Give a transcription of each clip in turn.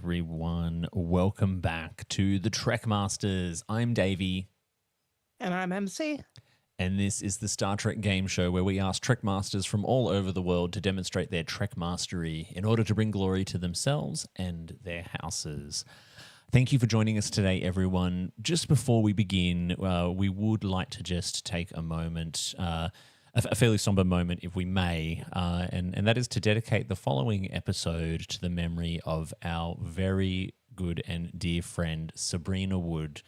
everyone. Welcome back to the Trek Masters. I'm Davey. And I'm MC. And this is the Star Trek game show where we ask Trek Masters from all over the world to demonstrate their Trek mastery in order to bring glory to themselves and their houses. Thank you for joining us today, everyone. Just before we begin, we would like to just take a moment, a fairly somber moment, if we may, and that is to dedicate the following episode to the memory of our very good and dear friend, Sabrina Wood,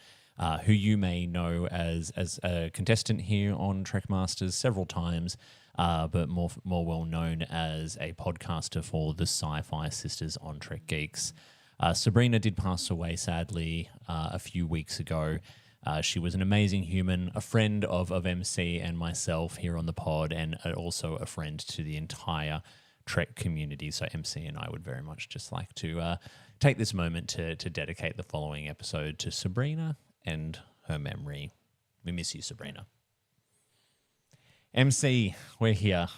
who you may know as a contestant here on Trek Masters several times, but more well known as a podcaster for the Sci-Fi Sisters on Trek Geeks. Sabrina did pass away, sadly, a few weeks ago. She was an amazing human, a friend of MC and myself here on the pod, and also a friend to the entire Trek community. So MC and I would very much just like to take this moment to dedicate the following episode to Sabrina and her memory. We miss you, Sabrina. MC, we're here.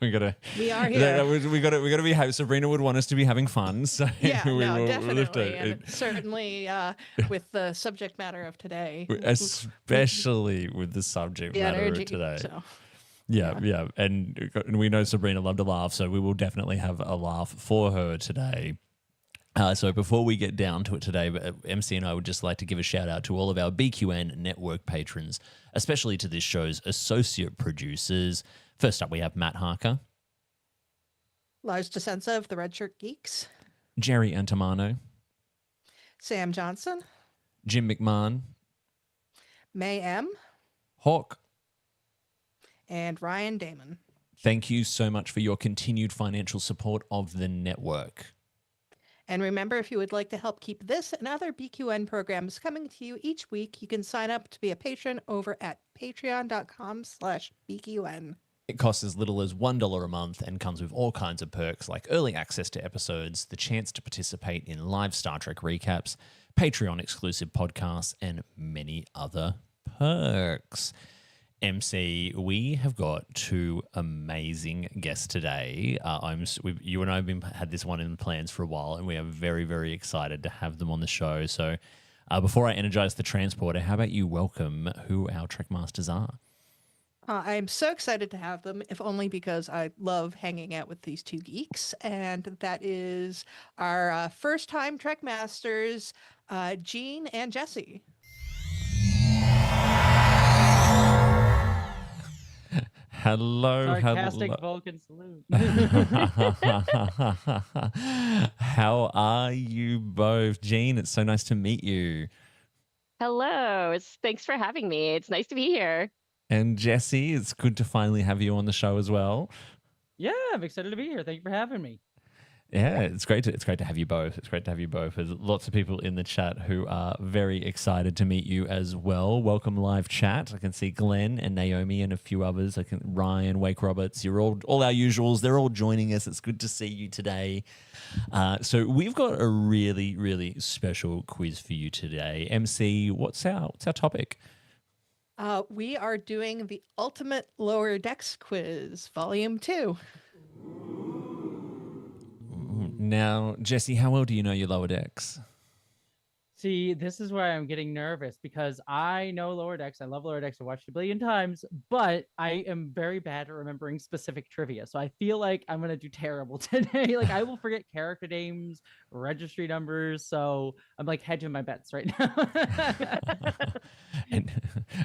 We are here. We gotta be. Sabrina would want us to be having fun, so yeah, definitely, and certainly with the subject matter of today, especially with the subject matter of today. So. Yeah, and we know Sabrina loved to laugh, so we will definitely have a laugh for her today. So before we get down to it today, MC and I would just like to give a shout out to all of our BQN network patrons, especially to this show's associate producers. First up, we have Matt Harker, Lars DeSenza of the Red Shirt Geeks, Jerry Antamano, Sam Johnson, Jim McMahon, Mei M, Hawk, and Ryan Damon. Thank you so much for your continued financial support of the network. And remember, if you would like to help keep this and other BQN programs coming to you each week, you can sign up to be a patron over at patreon.com/BQN. It costs as little as $1 a month and comes with all kinds of perks like early access to episodes, the chance to participate in live Star Trek recaps, Patreon-exclusive podcasts, and many other perks. MC, we have got two amazing guests today. You and I have had this one in the plans for a while, and we are very, very excited to have them on the show. So before I energize the transporter, how about you welcome who our Trek Masters are? I'm so excited to have them, if only because I love hanging out with these two geeks. And that is our first-time Trek Masters, Jean and Jessie. Hello. Sarcastic Vulcan salute. How are you both? Jean, it's so nice to meet you. Hello. Thanks for having me. It's nice to be here. And Jessie, it's good to finally have you on the show as well. Yeah, I'm excited to be here. Thank you for having me. Yeah, it's great to have you both. It's great to have you both. There's lots of people in the chat who are very excited to meet you as well. Welcome live chat. I can see Glenn and Naomi and a few others. Ryan, Wake Roberts. You're all our usuals. They're all joining us. It's good to see you today. So we've got a really, really special quiz for you today. MC, what's our topic? We are doing the Ultimate Lower Decks Quiz, Volume 2. Now, Jessie, how well do you know your Lower Decks? See, this is where I'm getting nervous because I know Lower Decks. I love Lower Decks. I watched it a billion times, but I am very bad at remembering specific trivia. So I feel like I'm going to do terrible today. Like I will forget character names, registry numbers. So I'm like hedging my bets right now. And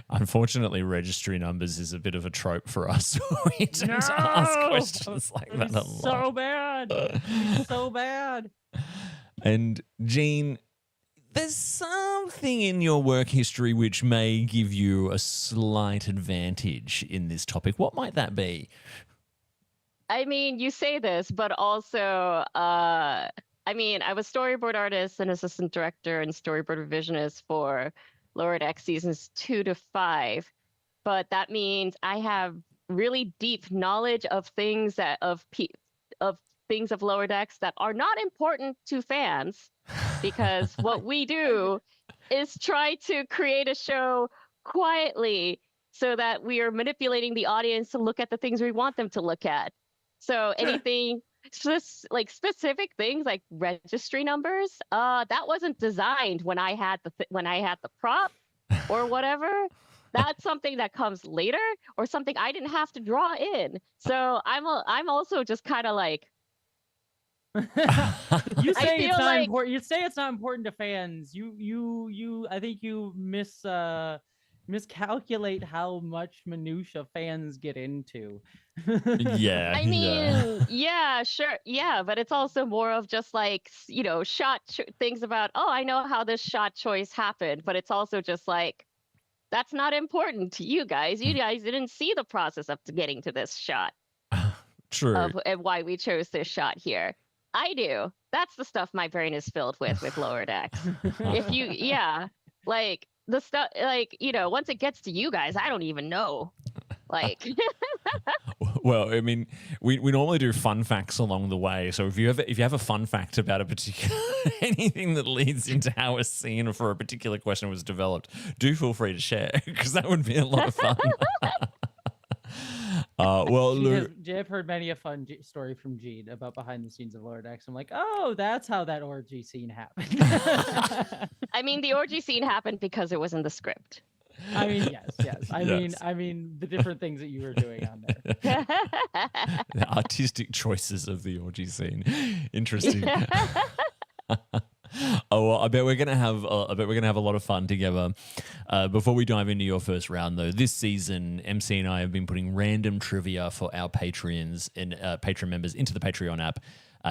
unfortunately, registry numbers is a bit of a trope for us. We tend to ask questions like that a lot. So bad. So bad. And Jean, there's something in your work history which may give you a slight advantage in this topic. What might that be? I mean, you say this, but also, I was storyboard artist and assistant director and storyboard revisionist for Lower Decks seasons 2 to 5. But that means I have really deep knowledge of things of Lower Decks that are not important to fans. Because what we do is try to create a show quietly so that we are manipulating the audience to look at the things we want them to look at. So anything like specific things like registry numbers, that wasn't designed when I had the prop or whatever. That's something that comes later, or something I didn't have to draw in. So I'm also just kind of like, You say it's not like... important. You say it's not important to fans. I think you miscalculate how much minutia fans get into. Yeah. I mean, yeah, sure. Yeah, but it's also more of just like, things about, oh, I know how this shot choice happened, but it's also just like, that's not important to you guys. You guys didn't see the process of getting to this shot. True. And why we chose this shot here. I do. That's the stuff my brain is filled with Lower Decks. If you, like the stuff, like, once it gets to you guys, I don't even know. Like, well, I mean, we normally do fun facts along the way. So if you have a fun fact about a particular anything that leads into how a scene for a particular question was developed, do feel free to share, because that would be a lot of fun. Well, I've heard many a fun story from Jean about behind the scenes of Lower Decks. I'm like, oh, that's how that orgy scene happened. I mean, the orgy scene happened because it was in the script. I mean, yes. I mean, the different things that you were doing on there. The artistic choices of the orgy scene. Interesting. Oh, well, I bet we're gonna have a lot of fun together. Before we dive into your first round, though, this season, MC and I have been putting random trivia for our Patreons and Patreon members into the Patreon app.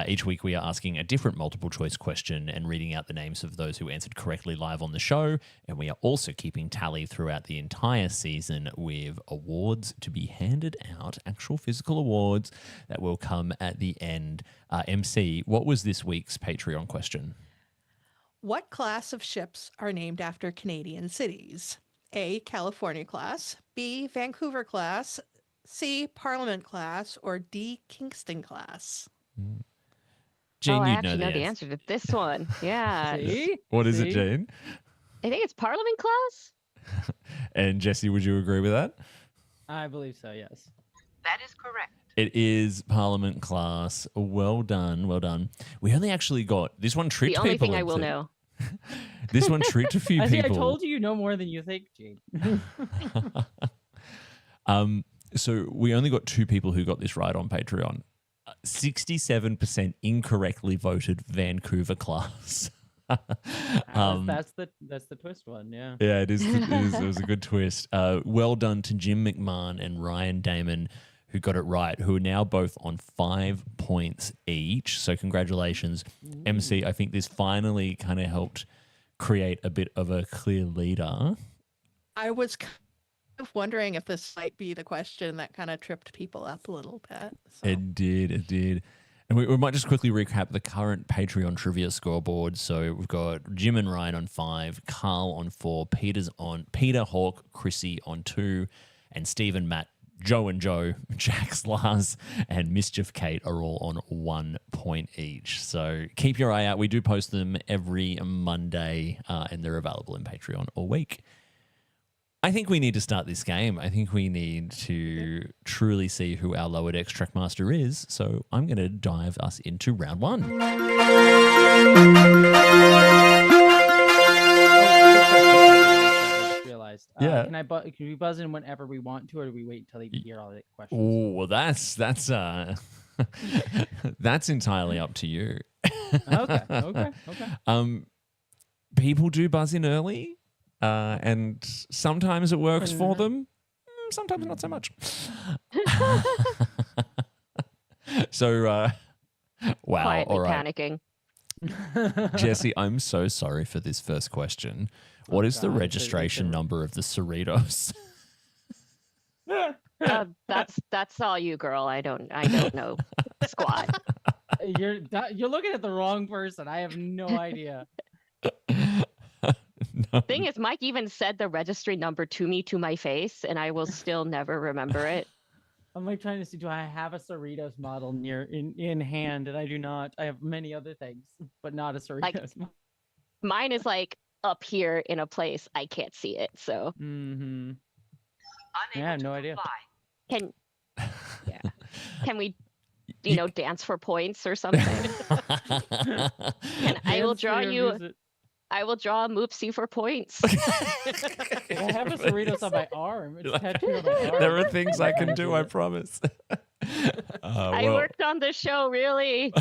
Each week, we are asking a different multiple choice question and reading out the names of those who answered correctly live on the show. And we are also keeping tally throughout the entire season with awards to be handed out, actual physical awards that will come at the end. MC, what was this week's Patreon question? What class of ships are named after Canadian cities? A, California class, B, Vancouver class, C, Parliament class, or D, Kingston class? Jane, I you'd actually know the answer to this one. Yeah. What is it, Jane? I think it's Parliament class. And Jessie, would you agree with that? I believe so, yes. That is correct. It is Parliament class. Well done, well done. We only actually got this one tricked The only people. thing I will know. This one tricked a few I people. think I told you know more than you think, Gene. So we only got 2 people who got this right on Patreon. 67% incorrectly voted Vancouver class. That's the twist one, yeah. Yeah, it is. It was a good twist. Well done to Jim McMahon and Ryan Damon, who got it right, who are now both on 5 points each. So congratulations, MC. I think this finally kind of helped create a bit of a clear leader. I was kind of wondering if this might be the question that kind of tripped people up a little bit. So. It did. And we might just quickly recap the current Patreon trivia scoreboard. So we've got Jim and Ryan on 5, Carl on 4, Peter, Hawk, Chrissy on 2, and Steve and Matt, Joe and Joe, Jax, Lars, and MischiefCait are all on 1 point each. So keep your eye out. We do post them every Monday, and they're available in Patreon all week. I think we need to start this game. I think we need to truly see who our Lower Decks Trackmaster is. So I'm going to dive us into round 1. Yeah. Can we buzz in whenever we want to, or do we wait until you hear all the questions? Oh, well, that's entirely up to you. Okay. People do buzz in early, and sometimes it works for them. Sometimes not so much. So, wow. Quietly all right. panicking. Jessie, I'm so sorry for this first question. What is the registration number of the Cerritos? That's all you, girl. I don't know squat. You're looking at the wrong person. I have no idea. No. Thing is, Mike even said the registry number to me to my face, and I will still never remember it. I'm like trying to see, do I have a Cerritos model in hand? And I do not. I have many other things, but not a Cerritos model. Mine is like up here in a place I can't see it. So. Mm-hmm. Yeah, no idea. Can we? dance for points or something. And I will draw you. I will draw a Moopsie for points. I have a Cerritos on my arm. It's tattooed on my arm. There are things I can do, I promise. I worked on the show, really.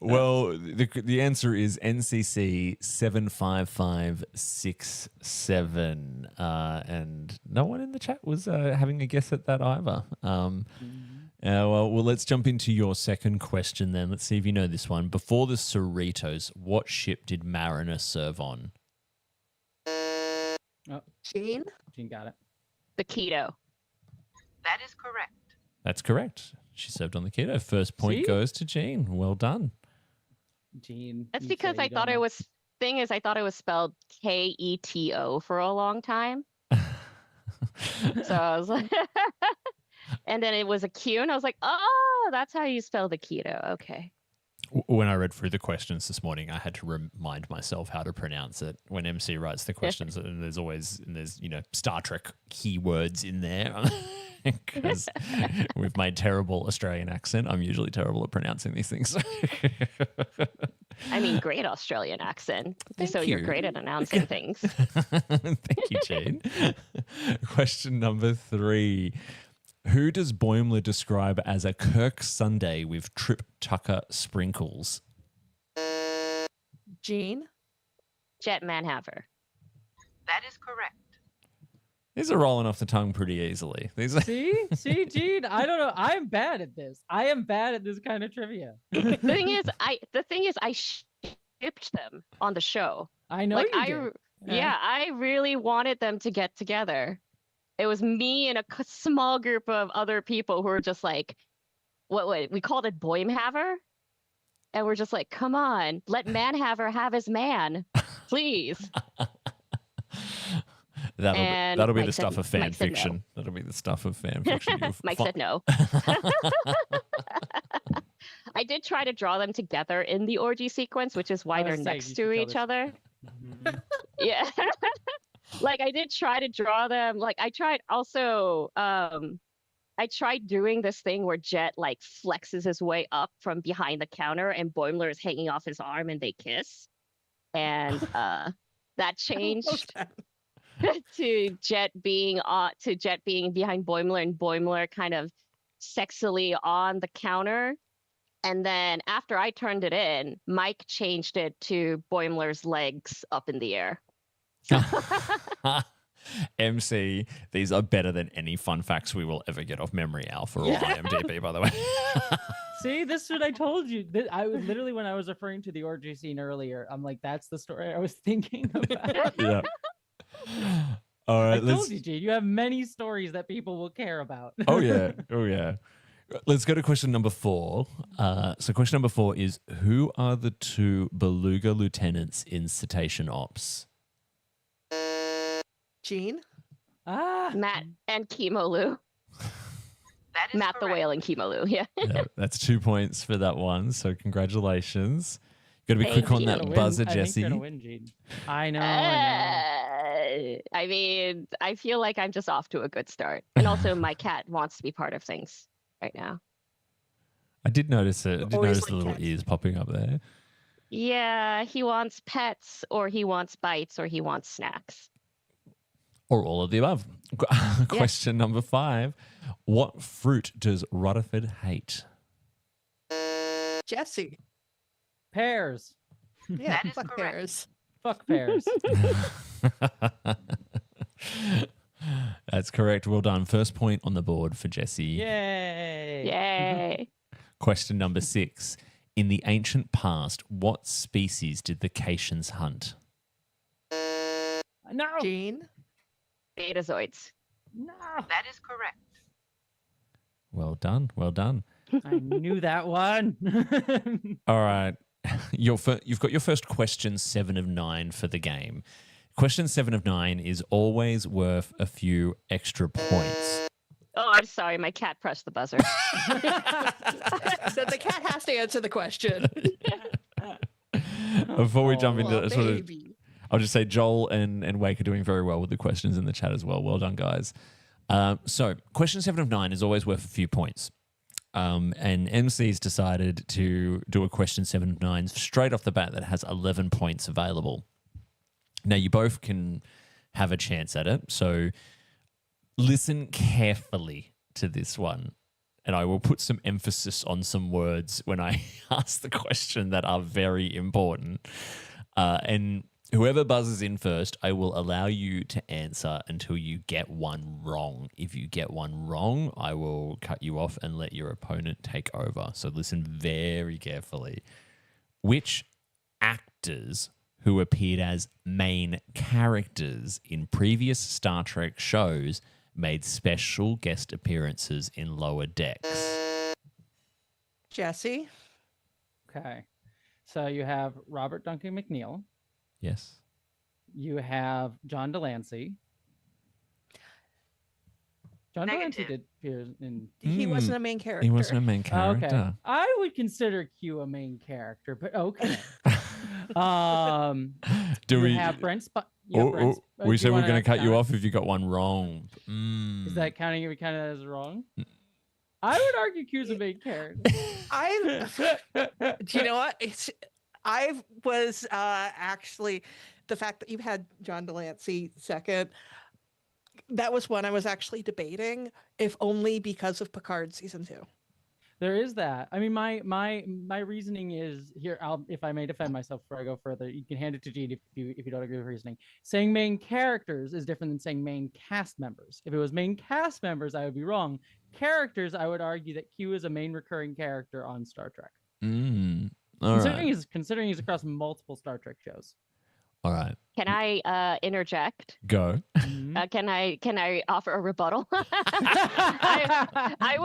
Well, the answer is NCC 75567. And no one in the chat was having a guess at that either. Well, let's jump into your second question then. Let's see if you know this one. Before the Cerritos, what ship did Mariner serve on? Oh, Jean? Jean got it. The Keto. That is correct. That's correct. She served on the Keto. First point goes to Jean. Well done. Jean. That's because I thought it was spelled Keto for a long time. So I was like, and then it was a Q, and I was like, oh, that's how you spell the Keto. Okay. When I read through the questions this morning, I had to remind myself how to pronounce it. When MC writes the questions, and there's Star Trek keywords in there. Because with my terrible Australian accent, I'm usually terrible at pronouncing these things. I mean, great Australian accent. Thank You're you. great at announcing things. Thank you, Jean. Question number 3. Who does Boimler describe as a Kirk Sundae with Trip Tucker sprinkles? Jean? Jet Manhaver. That is correct. These are rolling off the tongue pretty easily. These are See, Jean. I don't know. I'm bad at this. I am bad at this kind of trivia. The thing is, I shipped them on the show. I know you did. Yeah, I really wanted them to get together. It was me and a small group of other people who were just like, what we called it Boimhaver, and we're just like, come on, let Manhaver have his man, please. That'll be the stuff of fan Mike said fiction. no. That'll be the stuff of fan fiction. Mike said no. I did try to draw them together in the orgy sequence, which is why they're next to each other. Yeah. Like I did try to draw them. Like I tried also, I tried doing this thing where Jet like flexes his way up from behind the counter and Boimler is hanging off his arm and they kiss. And that changed to Jet being behind Boimler and Boimler kind of sexily on the counter. And then after I turned it in, Mike changed it to Boimler's legs up in the air. MC, these are better than any fun facts we will ever get off Memory Alpha or IMDb, by the way. See, this is what I told you. I was literally, when I was referring to the orgy scene earlier, I'm like, that's the story I was thinking about. Yeah. All right. I told you, Gene, you have many stories that people will care about. Oh, yeah. Oh, yeah. Let's go to question number 4. So question number 4 is, who are the 2 beluga lieutenants in Cetacean Ops? Jean? Matt and Kimolu. That is Matt the correct. Whale and Kimolu. Yeah. Yeah, that's 2 points for that one. So congratulations. Got to be Thank quick on you. that buzzer, I Jessie. think you're gonna win, Gene. I know. I mean, I feel like I'm just off to a good start. And also my cat wants to be part of things right now. I did notice it. I did Always notice the like little cats. ears popping up there. Yeah, he wants pets or he wants bites or he wants snacks. Or all of the above. Question number 5. What fruit does Rutherford hate? Jessie? Pears. Yeah, That is fuck correct. bears. Fuck pears. That's correct. Well done. First point on the board for Jessie. Yay. Yay. Question number 6. In the ancient past, what species did the Caitians hunt? No. Jean? Betazoids. No. That is correct. Well done. Well done. I knew that one. All right. You've got your first question 7 of 9 for the game. Question 7 of 9 is always worth a few extra points. Oh, I'm sorry. My cat pressed the buzzer. So the cat has to answer the question. Before we jump into Oh, sort of, baby. I'll just say Joel and Wake are doing very well with the questions in the chat as well. Well done, guys. So question 7 of 9 is always worth a few points. And MC's decided to do a question 7 of 9 straight off the bat that has 11 points available. Now, you both can have a chance at it, so listen carefully to this one, and I will put some emphasis on some words when I ask the question that are very important. And whoever buzzes in first, I will allow you to answer until you get one wrong. If you get one wrong, I will cut you off and let your opponent take over. So listen very carefully. Which actors who appeared as main characters in previous Star Trek shows made special guest appearances in Lower Decks? Jessie. Okay. So you have Robert Duncan McNeil. Yes. You have John Delancey. John Delancey Negative. did appear in. He wasn't a main character. He wasn't a main character. Okay. I would consider Q a main character, but okay. Do you we have Brent? we do said we're wanna going to cut you count it? off if you got one wrong. Is that counting? We kind of as wrong. I would argue Q's a main character. Do you know what? I was actually, the fact that you had John Delancey second, that was one I was actually debating, if only because of Picard season 2. There is that. I mean, my reasoning is here. If I may defend myself before I go further, you can hand it to Gene if you don't agree with reasoning. Saying main characters is different than saying main cast members. If it was main cast members, I would be wrong. Characters, I would argue that Q is a main recurring character on Star Trek. All Considering he's across multiple Star Trek shows. All right. Can I interject? Go. Can I offer a rebuttal? I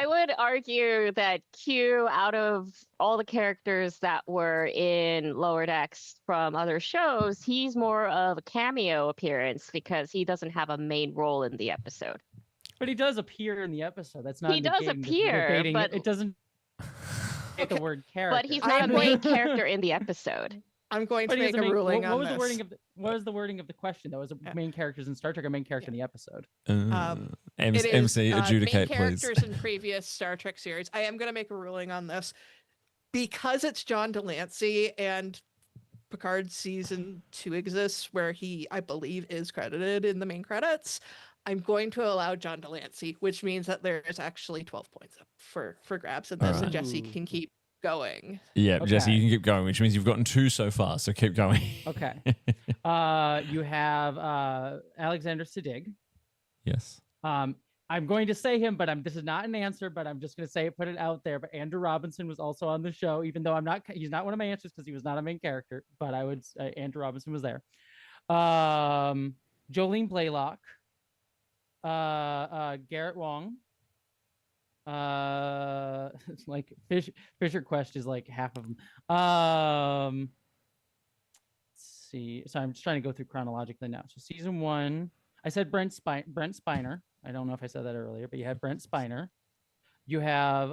would argue that Q, out of all the characters that were in Lower Decks from other shows, he's more of a cameo appearance because he doesn't have a main role in the episode. But he does appear in the episode. That's not. He does negating appear, but it doesn't. The word character. But he's not a main character in the episode. I'm going to But he make is a ruling what on was this. the wording of what was the wording of the question? That was main characters in Star Trek or main character in the episode? It is, MC, adjudicate, main please. characters in previous Star Trek series. I am going to make a ruling on this because it's John Delancey and Picard season 2 exists, where he, I believe, is credited in the main credits. I'm going to allow John Delancey, which means that there's actually 12 points up for grabs in this, Alright. and Jessie can keep going. Yeah, Okay. Jesse, you can keep going, which means you've gotten 2 so far, so keep going. Okay. You have Alexander Siddig. Yes. I'm going to say him, but this is not an answer, but I'm just going to say it, put it out there. But Andrew Robinson was also on the show, even though he's not one of my answers because he was not a main character, but I would Andrew Robinson was there. Jolene Blaylock, Garrett Wong, it's like Fisher Quest is like half of them. Let's see. So I'm just trying to go through chronologically now. So season 1, I said Brent Spiner. I don't know if I said that earlier, but you had Brent Spiner. You have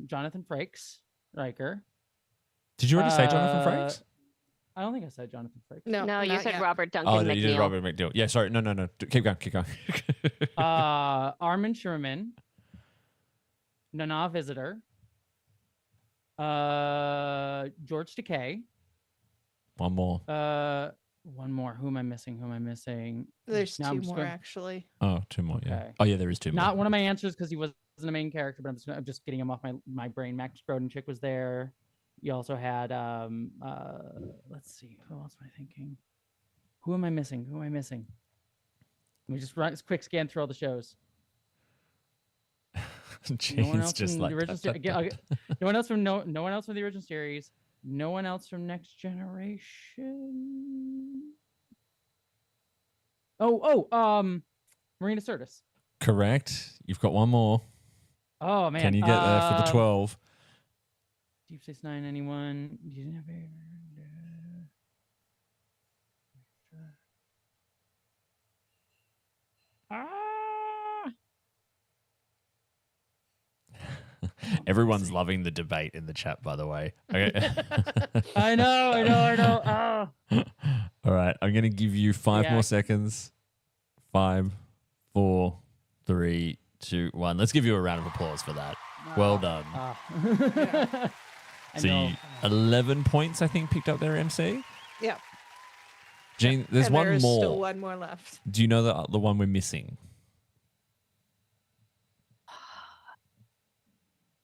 Jonathan Frakes, Riker. Did you already say Jonathan Frakes? I don't think I said Jonathan Frakes. No, you not said yet. Robert Duncan Oh, McNeil. no, you did Robert McNeil. Yeah, sorry. No. Keep going. Armin Sherman. Nana Visitor. George Takei. One more. One more. Who am I missing? There's Now 2 I'm just more, going- actually. Oh, 2 more. Yeah. Okay. Oh, yeah, there is 2 more. Not one of my answers because he wasn't a main character, but I'm just getting him off my brain. Max Brodenchik was there. You also had let's see, who else am I thinking? Who am I missing? Let me just run a quick scan through all the shows. No one Jeez, else just from like the original that, that, that. no one else from no one else from the original series. No one else from Next Generation. Marina Sirtis. Correct. You've got 1 more. Oh man. Can you get there for the 12? Deep Space Nine, anyone? Everyone's loving the debate in the chat, by the way. Okay. I know. Oh. All right. I'm going to give you 5 Yeah. more seconds. 5, 4, 3, 2, 1. Let's give you a round of applause for that. Well done. I So know. you, 11 points, I think, picked up there, MC. Yeah. Jean, there's and one there's more. still one more left. Do you know the one we're missing?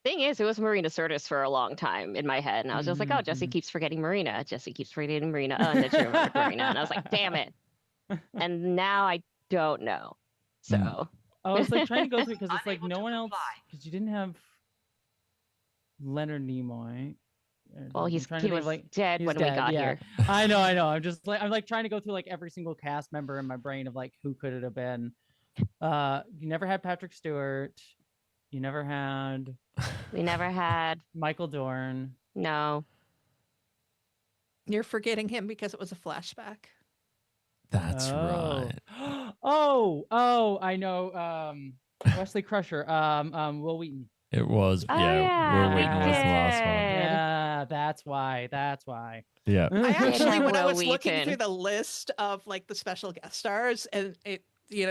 Thing is, it was Marina Sirtis for a long time in my head, and I was just like, "Oh, Jessie Mhm. keeps forgetting Marina. Jessie keeps forgetting Marina." Oh, and then she remembered Marina, and I was like, "Damn it!" And now I don't know. So I was like trying to go through because it's like Unable no to one else comply. because you didn't have Leonard Nimoy. well, I'm he trying to think was of, like, dead he's when we dead, got yeah. here. I know. I'm like trying to go through like every single cast member in my brain of like who could it have been. You never had Patrick Stewart. You never had We never had Michael Dorn. no. You're forgetting him because it was a flashback. That's right. Oh, I know. Wesley Crusher. Will Wheaton. It was. Oh, yeah, yeah, Will we Wheaton was the last one. did. Yeah, that's why. That's why. Yeah. I actually, have when I Will was looking Wheaton. through the list of like the special guest stars, and it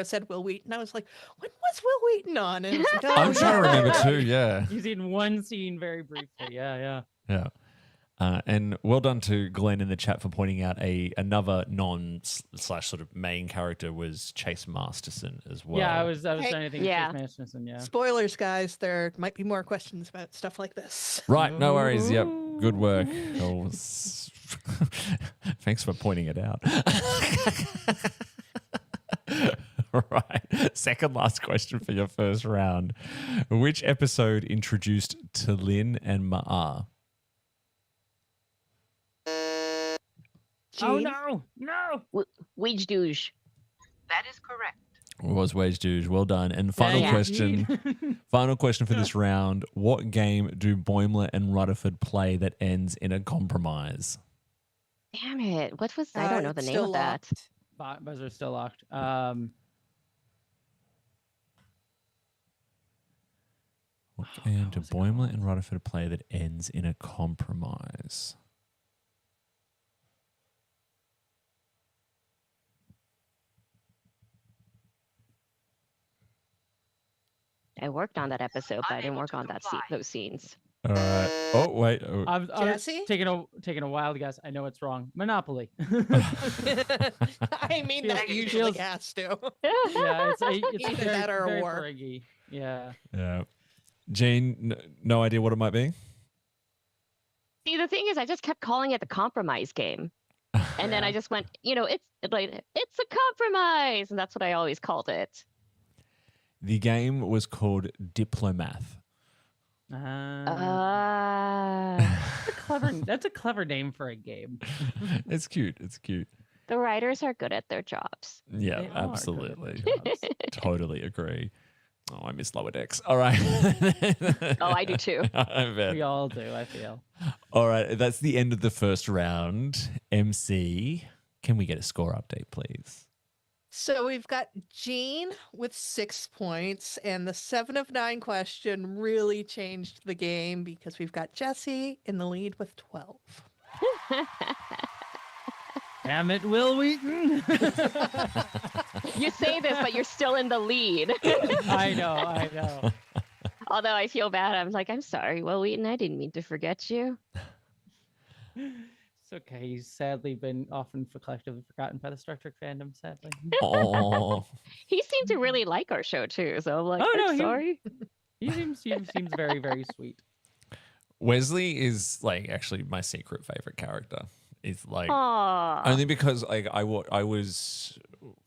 said Will Wheaton, I was like, when was Will Wheaton on? And it's like, oh, I'm trying to yeah. remember too. Yeah. He's in one scene very briefly. Yeah. Yeah. And well done to Glenn in the chat for pointing out another non/slash sort of main character was Chase Masterson as well. Yeah, I was Hey, trying to think yeah. of Chase Masterson, yeah. Spoilers, guys. There might be more questions about stuff like this. Right, no worries. Yep, good work. Thanks for pointing it out. Right, second last question for your first round. Which episode introduced Talin and Ma'a? Oh Gene? no. Weej douche. That is correct. Was Wage Douche. Well done. And final Yeah. question. Final question for this round. What game do Boimler and Rutherford play that ends in a compromise? Damn it! What was? I don't know the It's name still of that. Buzzer's still locked. What game do Boimler and Rutherford play that ends in a compromise? I worked on that episode, but I didn't Unable work to on comply. those scenes. All right. Oh, wait. Oh. I'm Jesse? taking a wild guess. I know it's wrong. Monopoly. I mean, that Feels- usually feels- has to. Yeah, it's Either very, that or a very war. Fergie. Yeah. Yeah. Gene, no idea what it might be? See, the thing is, I just kept calling it the compromise game, and then I Yeah. just went, it's a compromise, and that's what I always called it. The game was called Diplomath. That's a clever name for a game. It's cute. It's cute. The writers are good at their jobs. Yeah, They are good at absolutely. their jobs. Totally agree. Oh, I miss Lower Decks. All right. Oh, I do too. I bet. We all do, I feel. All right. That's the end of the first round. MC, can we get a score update, please? So we've got Jean with 6 points, and the 7 of 9 question really changed the game because we've got Jessie in the lead with 12. Damn it, Will Wheaton. You say this, but you're still in the lead. I know. Although I feel bad. I'm like, I'm sorry, Will Wheaton. I didn't mean to forget you. It's okay. He's sadly been often collectively forgotten by the Star Trek fandom, sadly. Oh, He seemed to really like our show too. So I'm like, Oh, no, I'm he- sorry. He seems very, very sweet. Wesley is like actually my secret favorite character. It's like Aww. only because like I was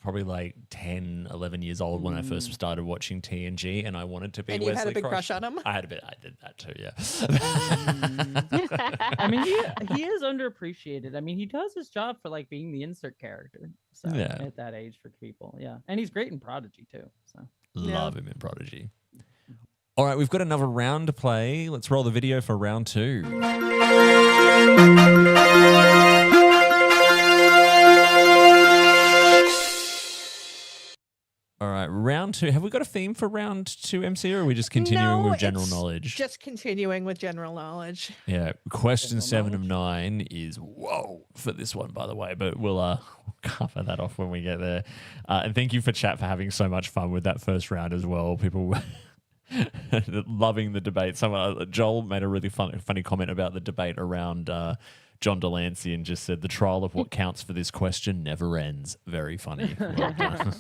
probably like 10, 11 years old when I first started watching TNG, and I wanted to be And you Wesley had a big Crusher. crush on him? I did that too, yeah. I mean, he is underappreciated. I mean, he does his job for like being the insert character. So Yeah. at that age for people, yeah, and he's great in Prodigy too. So Love him in Prodigy. All right, we've got another round to play. Let's roll the video for round 2. All right, round 2. Have we got a theme for round 2, MC, or are we just continuing No, with general it's knowledge? Just continuing with general knowledge. Yeah, question General 7 of 9 is whoa for this one, by the way, but we'll cover that off when we get there. And thank you for chat for having so much fun with that first round as well. People Loving the debate. Joel made a really funny comment about the debate around John Delancey and just said the trial of what counts for this question never ends. Very funny. Well done.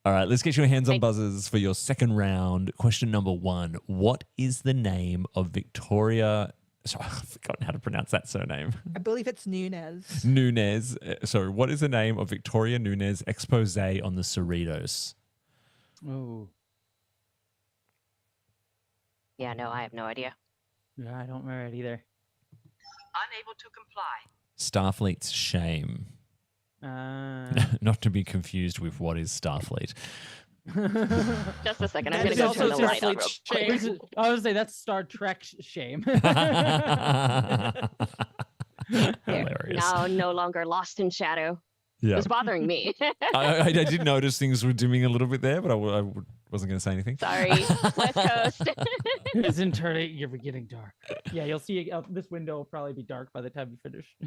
All right, let's get your hands on buzzers for your second round. Question number 1. What is the name of Victoria? Sorry, I've forgotten how to pronounce that surname. I believe it's Nunez. Nunez. Sorry, what is the name of Victoria Nunez expose on the Cerritos? Oh, Yeah, no, I have no idea. yeah, I don't remember it either. Unable to comply. Starfleet's shame. Not to be confused with what is Starfleet. Just a second. I'm That going to is go also turn the light on real Starfleet's quick. shame. I would say that's Star Trek's shame. Hilarious. Now no longer lost in shadow. It Yeah. was bothering me. I did notice things were dimming a little bit there, but I wasn't going to say anything. Sorry, West Coast. It's entirely you're getting dark. Yeah, you'll see this window will probably be dark by the time you finish.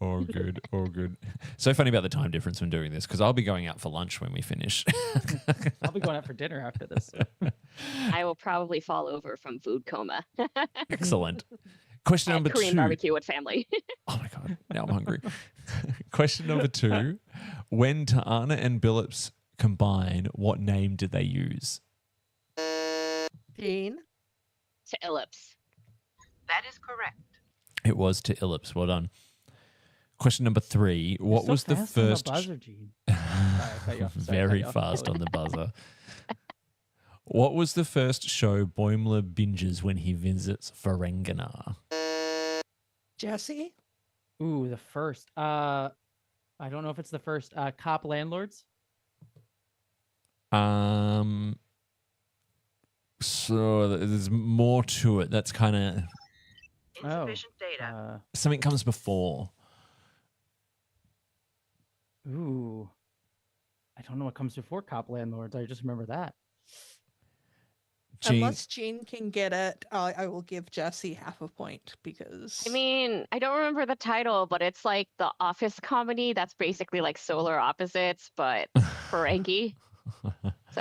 All good, all good. So funny about the time difference when doing this, because I'll be going out for lunch when we finish. I'll be going out for dinner after this. I will probably fall over from food coma. Excellent. Question number Korean 2. barbecue with family. Oh my God, now I'm hungry. Question number 2. When Ta'ana and Billups combine, what name did they use? Jean. To Ellipse. That is correct. It was to Illips. Well done. Question number 3. What You're was so the fast on first? buzzer, Gene. Sorry, I cut you off. Sorry, I cut Very you off. fast on the buzzer. What was the first show Boimler binges when he visits Ferenginar? Jessie. Ooh, the first. I don't know if it's the first. Cop Landlords. So there's more to it. That's kind of Insufficient data. something comes before. Ooh. I don't know what comes before Cop Landlords. I just remember that. Jean, Unless Jean can get it, I will give Jessie half a point because. I mean, I don't remember the title, but it's like the office comedy that's basically like Solar Opposites, but Ferengi. So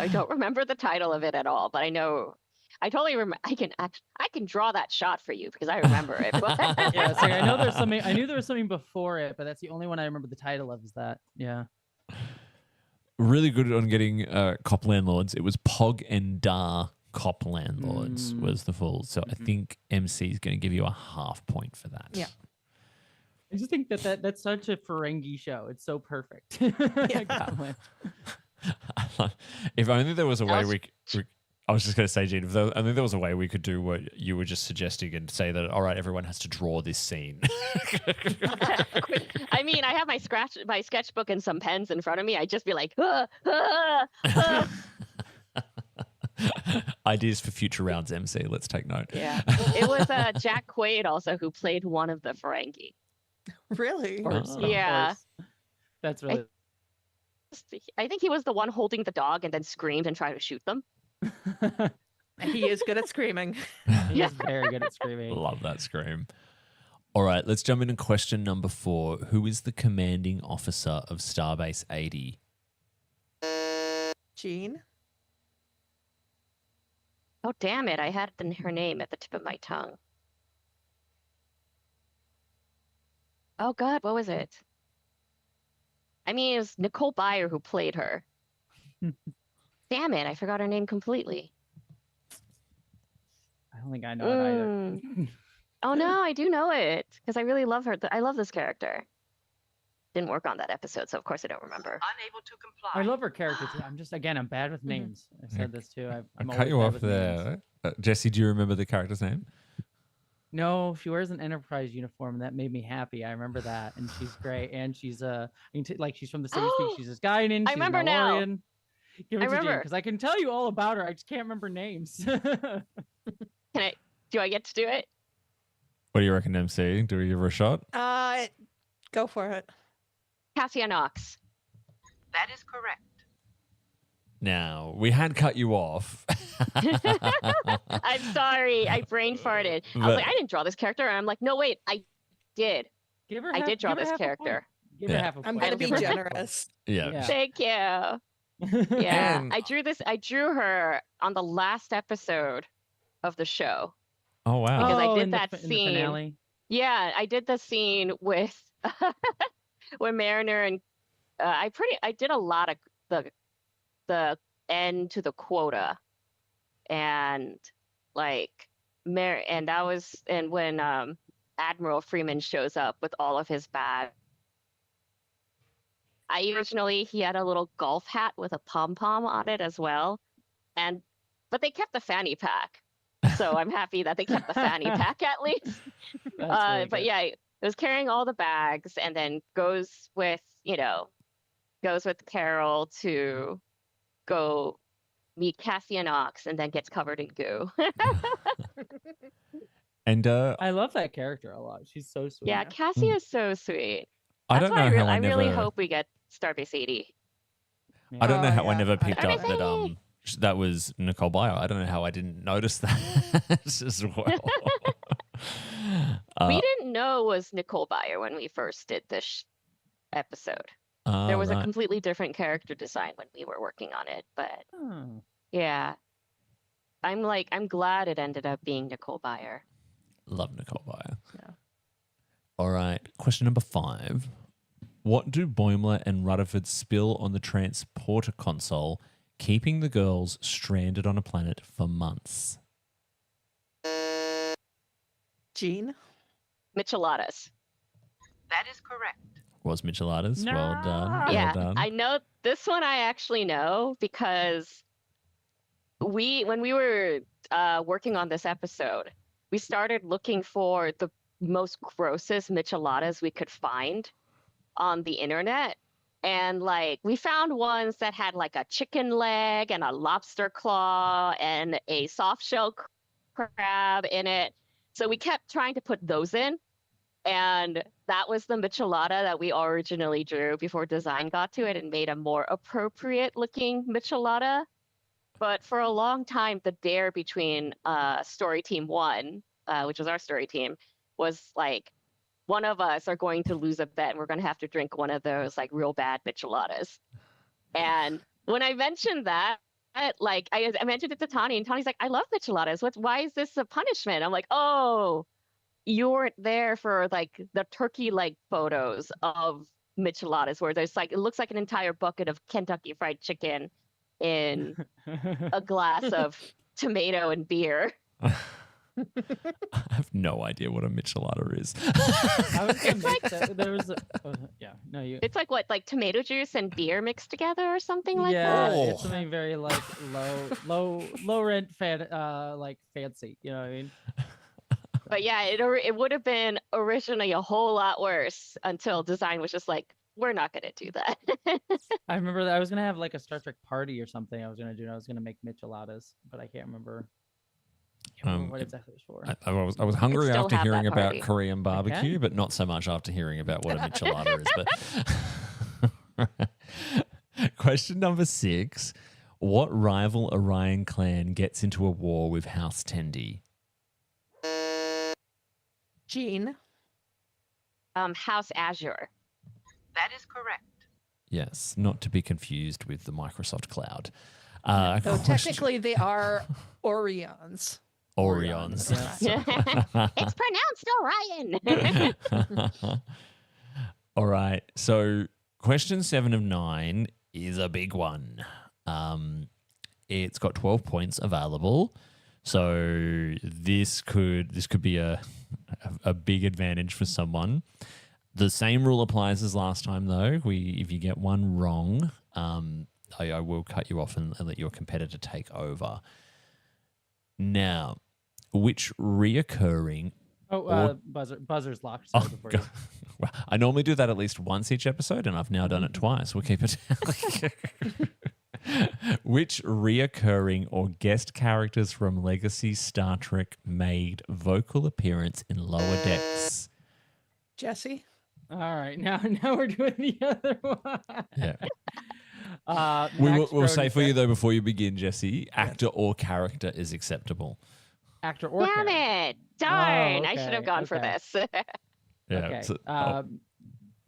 I don't remember the title of it at all, but I know I totally remember. I can draw that shot for you because I remember it. But Yeah, sorry, I know there's something. I knew there was something before it, but that's the only one I remember the title of. Is that? Yeah. really good on getting Cop Landlords. It was Pog and Dar Cop Landlords was the full. So I think MC is going to give you a half point for that. Yeah. I just think that's such a Ferengi show. It's so perfect. Yeah. If only there was a way I was just going to say, Gene, only there was a way we could do what you were just suggesting and say that, all right, everyone has to draw this scene. I mean, I have my sketchbook and some pens in front of me. I'd just be like, Ideas for future rounds, MC. Let's take note. Yeah. It was Jack Quaid also who played one of the Ferengi. Really? Yeah. That's really. I think he was the one holding the dog and then screamed and tried to shoot them. He is good at screaming. He's very good at screaming. Love that scream. All right, let's jump into question number 4. Who is the commanding officer of Starbase 80? Jean. Oh, damn it. I had her name at the tip of my tongue. Oh, God, what was it? I mean, it was Nicole Byer who played her. Damn it, I forgot her name completely. I don't think I know it either. Oh, no, I do know it because I really love her. I love this character. Didn't work on that episode, so of course I don't remember. Unable to comply. I love her character too. I'm bad with names. I said this too. I'm I cut always you bad off with names. there. Jesse, do you remember the character's name? No, she wears an Enterprise uniform, and that made me happy. I remember that, and she's great. And she's she's from the same speak. She's this Guinan. I remember now. Give it I to remember. because I can tell you all about her. I just can't remember names. Do I get to do it? What do you reckon, MC? Do we give her a shot? Go for it. Cassia Knox. That is correct. Now, we had cut you off. I'm sorry. I brain farted. I was like, I didn't draw this character. And I'm like, no, wait, I did. Give her I did draw give her this half a point. character. Give her Yeah. half a point. I'm going to be Give her half a point. generous. Yeah. Yeah. Thank you. Yeah, And- I drew her on the last episode of the show. Oh wow. Because I did in that in the scene. finale. Yeah, I did the scene with with Mariner and I did a lot of the end to the quota, and like and when Admiral Freeman shows up with all of his bags. Originally he had a little golf hat with a pom pom on it as well, but they kept the fanny pack, so I'm happy that they kept the fanny pack at least. That's really But good. yeah, it was carrying all the bags, and then goes with Carol to go meet Cassian Ox, and then gets covered in goo. And I love that character a lot. She's so sweet. Yeah, Cassie is so sweet. I That's don't why know how I I really never. hope we get Starbase 80. I don't know Oh, how I yeah. never picked up that Starbase! that was Nicole Byer. I don't know how I didn't notice that as well. We didn't know it was Nicole Byer when we first did this episode. There was a completely different character design when we were working on it, but Oh. yeah. I'm glad it ended up being Nicole Byer. Love Nicole Byer. Yeah. All right. Question number 5. What do Boimler and Rutherford spill on the transporter console, keeping the girls stranded on a planet for months? Jean? Micheladas. That is correct. Was Micheladas? Well done. No. Well Yeah, done. I know this one. I actually know because when we were working on this episode, we started looking for the most grossest micheladas we could find on the internet, and like we found ones that had like a chicken leg and a lobster claw and a soft shell crab in it. So we kept trying to put those in. And that was the michelada that we originally drew before design got to it and made a more appropriate looking michelada. But for a long time, the dare between Story Team 1, which was our story team, was like one of us are going to lose a bet and we're going to have to drink one of those like real bad micheladas. And when I mentioned that, like I mentioned it to Tani, and Tani's like, I love micheladas. Why is this a punishment? I'm like, oh, you weren't there for like the turkey leg photos of micheladas where there's like, it looks like an entire bucket of Kentucky Fried Chicken in a glass of tomato and beer. I have no idea what a Michelada is. I was gonna make that. There was yeah. No, you. It's like what, like tomato juice and beer mixed together or something like Yeah, that? Oh. it's something very like low rent like fancy. You know what I mean? But yeah, it would have been originally a whole lot worse until design was just like, we're not going to do that. I remember that I was gonna have like a Star Trek party or something. I was gonna make micheladas, but I can't remember. What exactly it was for. I was hungry still after have hearing that about party. Korean barbecue, Okay. but not so much after hearing about what a Michelada is. But question number 6. What rival Orion clan gets into a war with House Tendi? Jean? House Azure. That is correct. Yes, not to be confused with the Microsoft Cloud. Though Question- technically they are Orions. Orions. Yeah. It's pronounced Orion. All right. So question 7 of 9 is a big one. It's got 12 points available. So this could be a big advantage for someone. The same rule applies as last time, though. If you get one wrong, I will cut you off and let your competitor take over. Now, which reoccurring... Buzzer's locked. Sorry, before God. Well, I normally do that at least once each episode, and I've now done it twice. We'll keep it. Which reoccurring or guest characters from Legacy Star Trek made vocal appearance in Lower Decks? Jesse? All right, now we're doing the other one. Yeah. Max We'll say Brody for you, said- though, before you begin, Jesse, actor or character is acceptable. actor or Damn character. it. Darn. I should okay, have gone for okay. this. Yeah. Okay. so-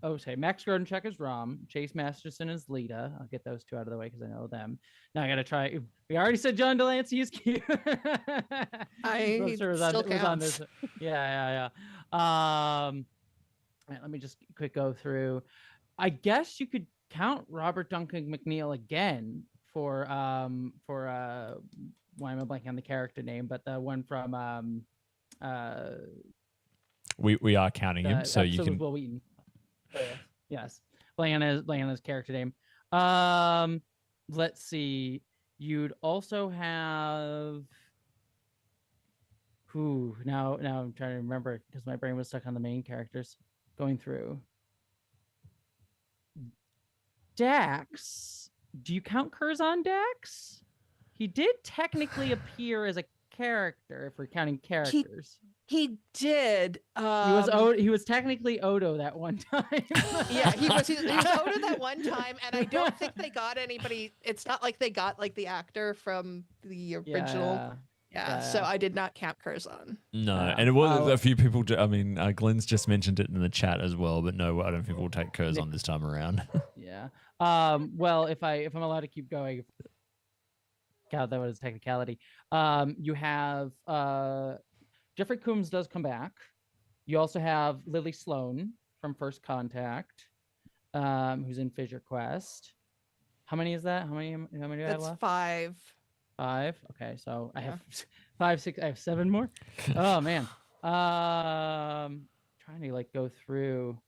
Okay, Max Grodenchuk is Rom. Chase Masterson is Lita. I'll get those two out of the way because I know them. Now I got to try. We already said John Delancey is Q. I still counts. this. Yeah. Let me just quick go through. I guess you could count Robert Duncan McNeil again for why am I blanking on the character name? But the one from we are counting him, so you can. Will Wheaton. Yes, Leanna's character name. Let's see. You'd also have who? Now I'm trying to remember because my brain was stuck on the main characters. Going through. Dax. Do you count Curzon Dax? He did technically appear as a character if we're counting characters. He did. He was technically Odo that one time. Yeah, he was Odo that one time, and I don't think they got anybody. It's not like they got like the actor from the original. Yeah. So I did not count Curzon. No, and it was a few people. I mean, Glenn's just mentioned it in the chat as well, but no, I don't think we'll take Curzon this time around. Yeah. Well, if I'm allowed to keep going, God, that was a technicality. You have Jeffrey Combs does come back. You also have Lily Sloan from First Contact, who's in Fissure Quest. How many is that? How many do I have left? 5. 5. Okay, so I have 5, 6. I have 7 more. Oh man. Trying to like go through.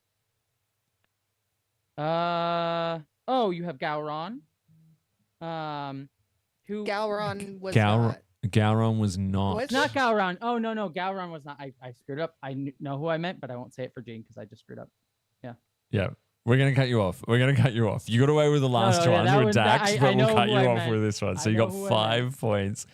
Oh, you have Gowron. Who? Gowron was not. Gowron was not. It's not Gowron. Oh no, Gowron was not. I screwed up. I know who I meant, but I won't say it for Jean because I just screwed up. Yeah. We're gonna cut you off. You got away with the last one with Dax, but we'll cut you off with this one. So you got 5 points.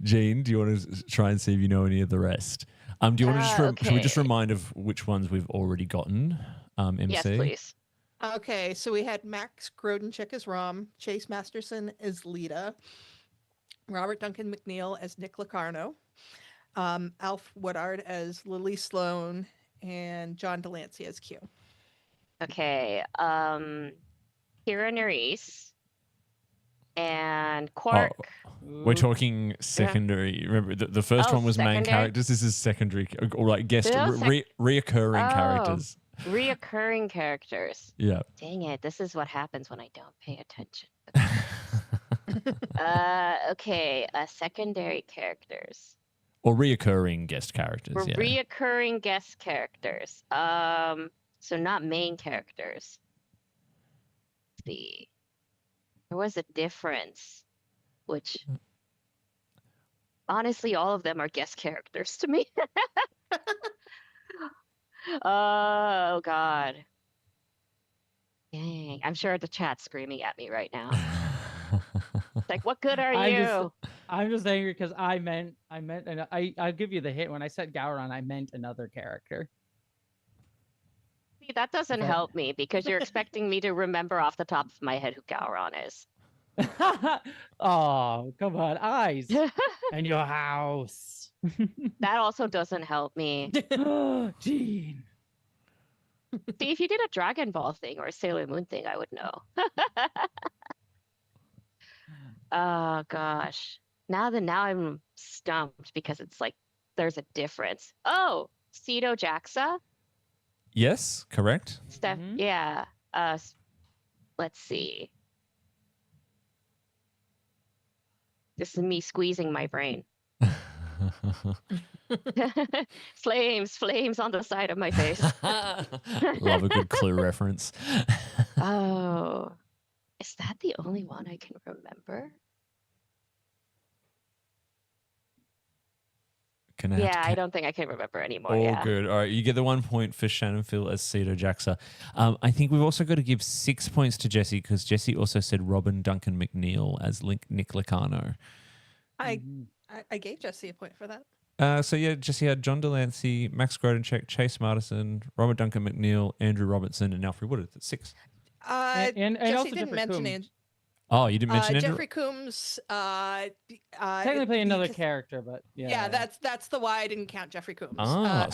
Jean, do you want to try and see if you know any of the rest? Do you want to should we just remind of which ones we've already gotten? MC? Yes, please. Okay, so we had Max Grodenchuk as Rom, Chase Masterson as Lita, Robert Duncan McNeil as Nick Locarno, Alf Woodard as Lily Sloan, and John Delancey as Q. Okay, Kira Nerys and Quark. We're talking secondary. Yeah. Remember, the first one was main characters. This is secondary, or like guest reoccurring characters. Reoccurring characters. Yeah. Dang it! This is what happens when I don't pay attention. Okay, secondary characters. Or reoccurring guest characters. Reoccurring guest characters. So not main characters. Let's see. There was a difference, which honestly, all of them are guest characters to me. Oh God. Dang. I'm sure the chat's screaming at me right now. Like, what good are you? I'm just angry because I meant, and I'll give you the hit. When I said Gowron, I meant another character. See, that doesn't help me because you're expecting me to remember off the top of my head who Gowron is. Oh, come on, eyes and your house. That also doesn't help me. Jean. See, if you did a Dragon Ball thing or a Sailor Moon thing, I would know. Oh gosh. Now I'm stumped because it's like there's a difference. Oh, Cedo Jaxa? Yes, correct. Steph, yeah. Let's see. This is me squeezing my brain. Flames on the side of my face. Love a good Clue reference. Oh, is that the only one I can remember? I don't think I can remember anymore. All good. All right, you get the 1 point for Shannon Phil as Cedo Jaxa. I think we've also got to give 6 points to Jessie because Jessie also said Robin Duncan McNeil as Nick Locarno. I gave Jessie a point for that. So yeah, Jessie had John Delancey, Max Grodenchuk, Chase Martison, Robert Duncan McNeil, Andrew Robertson, and Alfred Woodard. That's 6. And Jessie also didn't mention Oh, you didn't mention Andrew? Jeffrey Coombs. Technically another character, but yeah, that's the why I didn't count Jeffrey Coombs.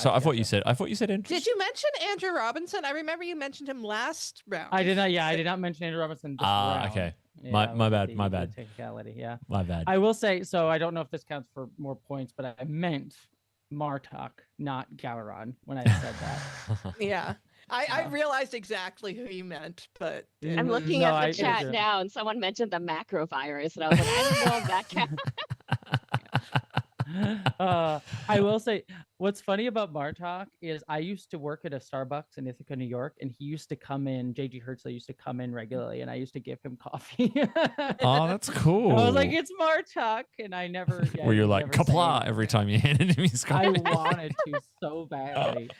So I thought you said Andrew. Did you mention Andrew Robinson? I remember you mentioned him last round. I did not. Yeah, I did not mention Andrew Robinson this round. Okay. Yeah, My bad. the technicality. Yeah. My bad. I will say, so I don't know if this counts for more points, but I meant Martok, not Gowron, when I said that. Yeah. I realized exactly who you meant, but I'm looking at the chat now, and someone mentioned the macro virus, and I was like, I don't know if that counts. I will say, what's funny about Martok is I used to work at a Starbucks in Ithaca, New York, and he used to come in, JG Hertzler used to come in regularly, and I used to give him coffee. Oh, that's cool. I was like, it's Martok, and I never. Yeah, where you're like, kapla every time you handed him his coffee. I wanted to so badly.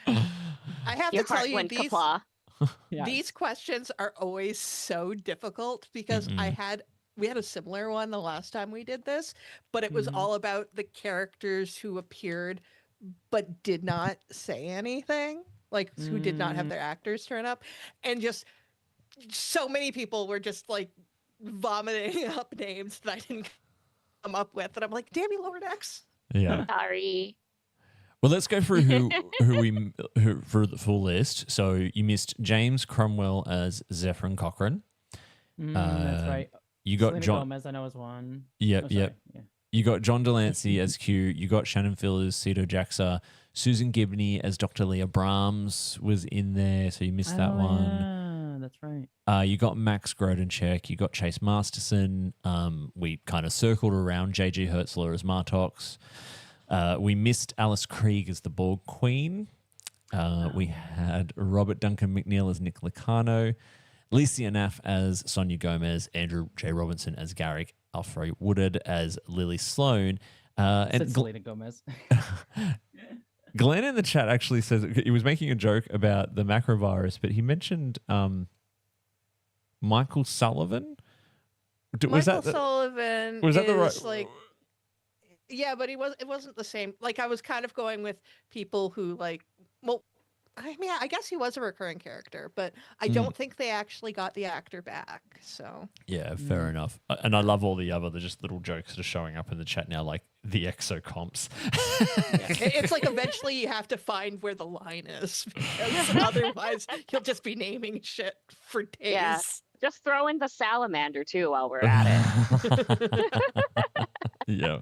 I have Your to tell heart you, went kapla. these questions are always so difficult because we had a similar one the last time we did this, but it was all about the characters who appeared but did not say anything, like who did not have their actors turn up, and just so many people were just like vomiting up names that I didn't come up with, and I'm like, damn you, Lower Decks. Yeah. Sorry. Well, let's go through who for the full list. So you missed James Cromwell as Zephyrin Cochrane. That's right. You got Selena John Gomez, I know, is one. Yep. Yeah. You got John Delancey as Q. You got Shannon Phil as Cito Jaxa. Susan Gibney as Dr. Leah Brahms was in there, so you missed that one. Yeah, that's right. You got Max Grodenchek. You got Chase Masterson. We kind of circled around JG Hertzler as Martox. We missed Alice Krieg as the Borg Queen. We had Robert Duncan McNeil as Nick Licano. Licia Naff as Sonia Gomez. Andrew J. Robinson as Garrick. Alfred Woodard as Lily Sloan. And Selena Gomez. Glenn in the chat actually says he was making a joke about the macrovirus, but he mentioned Michael Sullivan. Michael Sullivan was that the right? Like, yeah, but it wasn't the same. Like, I was kind of going with people who I mean, I guess he was a recurring character, but I don't think they actually got the actor back. So yeah, fair enough. And I love all the just little jokes that are showing up in the chat now, like the exo comps. It's like eventually you have to find where the line is, because otherwise you'll just be naming shit for days. Yeah. Just throw in the salamander too while we're at it. Yeah.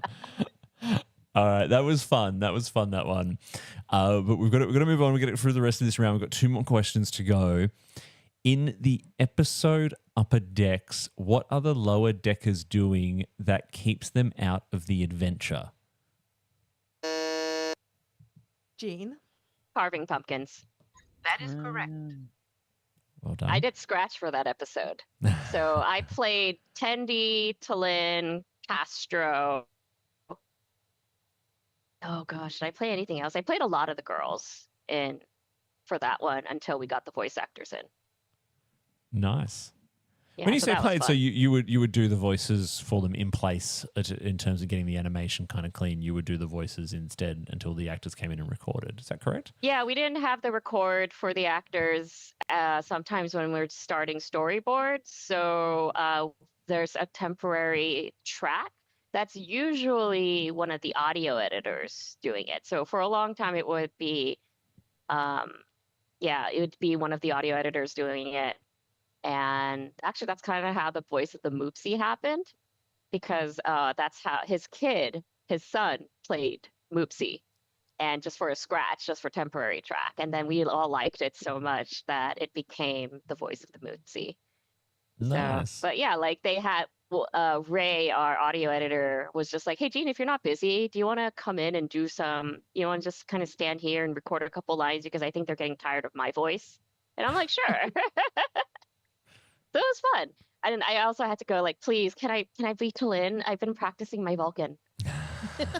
All right, that was fun. That one. But we've got to move on. We've got to get through the rest of this round. We've got 2 more questions to go. In the episode Upper Decks, what are the lower deckers doing that keeps them out of the adventure? Jean? Carving pumpkins. That is correct. Well done. I did scratch for that episode. So I played Tendi, Talin, Castro. Oh gosh, did I play anything else? I played a lot of the girls for that one until we got the voice actors in. Nice. Yeah, when you so say that was played, fun. so you would do the voices for them in place in terms of getting the animation kind of clean. You would do the voices instead until the actors came in and recorded. Is that correct? Yeah, we didn't have the record for the actors sometimes when we were starting storyboards. So there's a temporary track. That's usually one of the audio editors doing it. So for a long time, it would be, it would be one of the audio editors doing it. And actually, that's kind of how the voice of the Moopsie happened, because that's how his son, played Moopsie, and just for a scratch, just for temporary track. And then we all liked it so much that it became the voice of the Moopsie. Nice. So, but yeah, like they had Ray, our audio editor, was just like, "Hey, Jean, if you're not busy, do you want to come in and do some? You want to just kind of stand here and record a couple lines because I think they're getting tired of my voice." And I'm like, "Sure." So it was fun. And I also had to go like, "Please, can I be Talin? I've been practicing my Vulcan."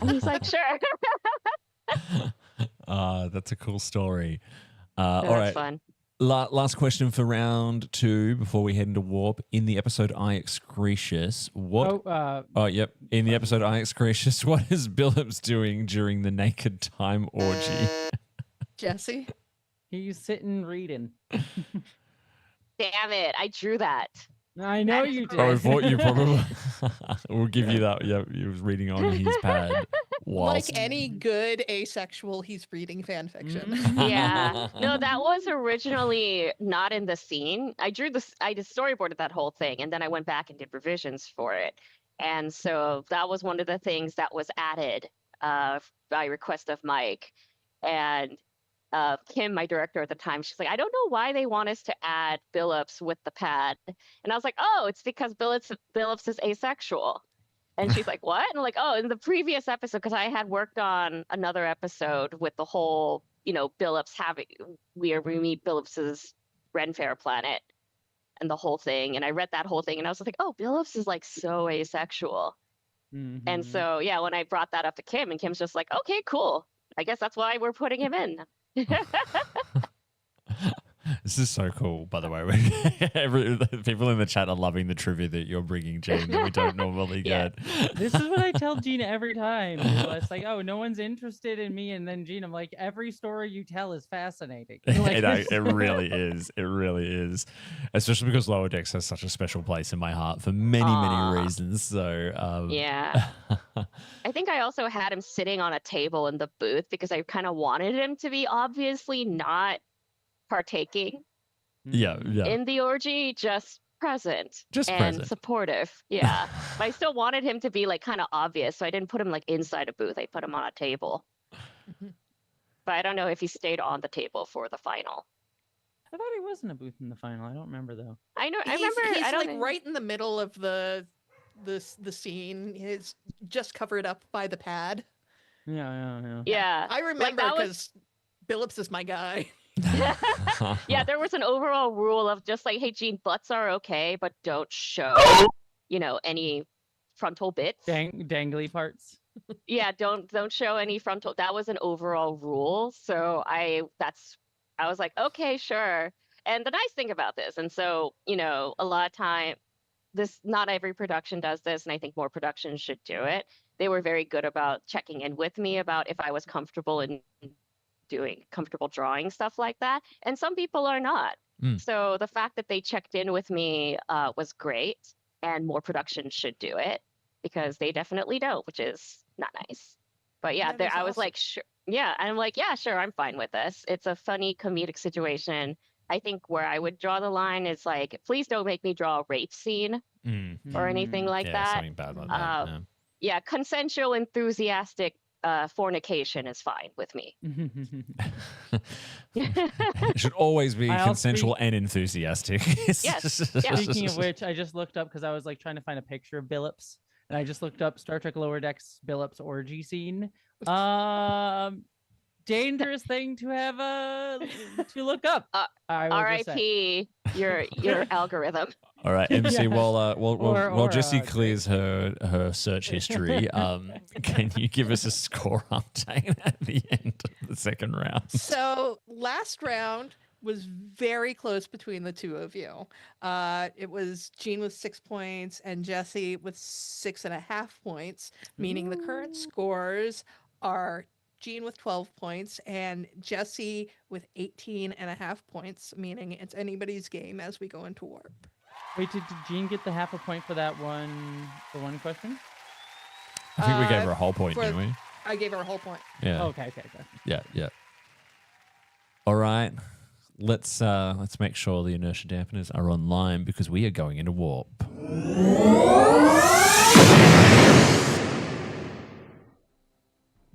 And he's like, "Sure." That's a cool story. So all that's right. fun. Last question for round 2 before we head into Warp. In the episode I Excretius, yep. In the episode I Excretius, what is Billups doing during the naked time orgy? Jesse? He's sitting reading. Damn it! I drew that. I know That is you correct. Oh, I did. thought you probably. We'll give you that. Yeah, he was reading on his pad. Whilst... Like any good asexual, he's reading fan fiction. Mhm. Yeah. No, that was originally not in the scene. I just storyboarded that whole thing, and then I went back and did revisions for it. And so that was one of the things that was added by request of Mike. And Kim, my director at the time, she's like, I don't know why they want us to add Billups with the pad. And I was like, oh, it's because Billups is asexual. And she's like, what? And I'm like, oh, in the previous episode, because I had worked on another episode with the whole, Billups we meet Billups's Ren Fair planet and the whole thing. And I read that whole thing and I was like, oh, Billups is like so asexual. And Mhm. so, yeah, when I brought that up to Kim, and Kim's just like, okay, cool. I guess that's why we're putting him in. This is so cool, by the way. The people in the chat are loving the trivia that you're bringing, Jean, that we don't normally Yeah. get. This is what I tell Gina every time. It's like, oh, no one's interested in me. And then Gina, I'm like, every story you tell is fascinating. Like, It really is. It really is. Especially because Lower Decks has such a special place in my heart for many, Aw. many reasons. So, Yeah. I think I also had him sitting on a table in the booth because I kind of wanted him to be obviously not partaking yeah. in the orgy, just present Just and present. supportive. Yeah. But I still wanted him to be like kind of obvious. So I didn't put him like inside a booth. I put him on a table. But I don't know if he stayed on the table for the final. I thought he was in a booth in the final. I don't remember though. I He's remember. I don't like right in the middle of the scene. He's just covered up by the pad. Yeah. Yeah. I remember that because was- Billups is my guy. Yeah, there was an overall rule of just like, hey, Gene, butts are okay, but don't show, any frontal bits. Dangly parts. Yeah, don't show any frontal. That was an overall rule. So I was like, okay, sure. And the nice thing about this, and so, a lot of time, not every production does this, and I think more productions should do it. They were very good about checking in with me about if I was comfortable in comfortable drawing stuff like that. And some people are not. So the fact that they checked in with me was great, and more productions should do it because they definitely don't, which is not nice. But yeah, That is I was awesome. like, sure. Yeah, and I'm like, yeah, sure, I'm fine with this. It's a funny comedic situation. I think where I would draw the line is like, please don't make me draw a rape scene or anything like yeah, that. something bad like that. Yeah, consensual, enthusiastic fornication is fine with me. It should always be I'll consensual and enthusiastic. Yes. Yeah. Speaking of which, I just looked up because I was like trying to find a picture of Billups, and I just looked up Star Trek Lower Decks Billups orgy scene. Dangerous thing to have to look up. I will just say. R.I.P. your algorithm. All right, MC. Yeah. While Jessie Great. clears her search history, can you give us a score update at the end of the second round? So last round was very close between the two of you. It was Jean with 6 points and Jessie with 6.5 points, meaning the current scores are Jean with 12 points and Jessie with 18.5 points, meaning it's anybody's game as we go into warp. Wait, did Jean get the half a point for that one? The one question? I think we gave Uh, her a whole point, for- didn't we? I gave her a whole point. Yeah. Okay. Yeah. All right. Let's make sure the inertia dampeners are online because we are going into warp.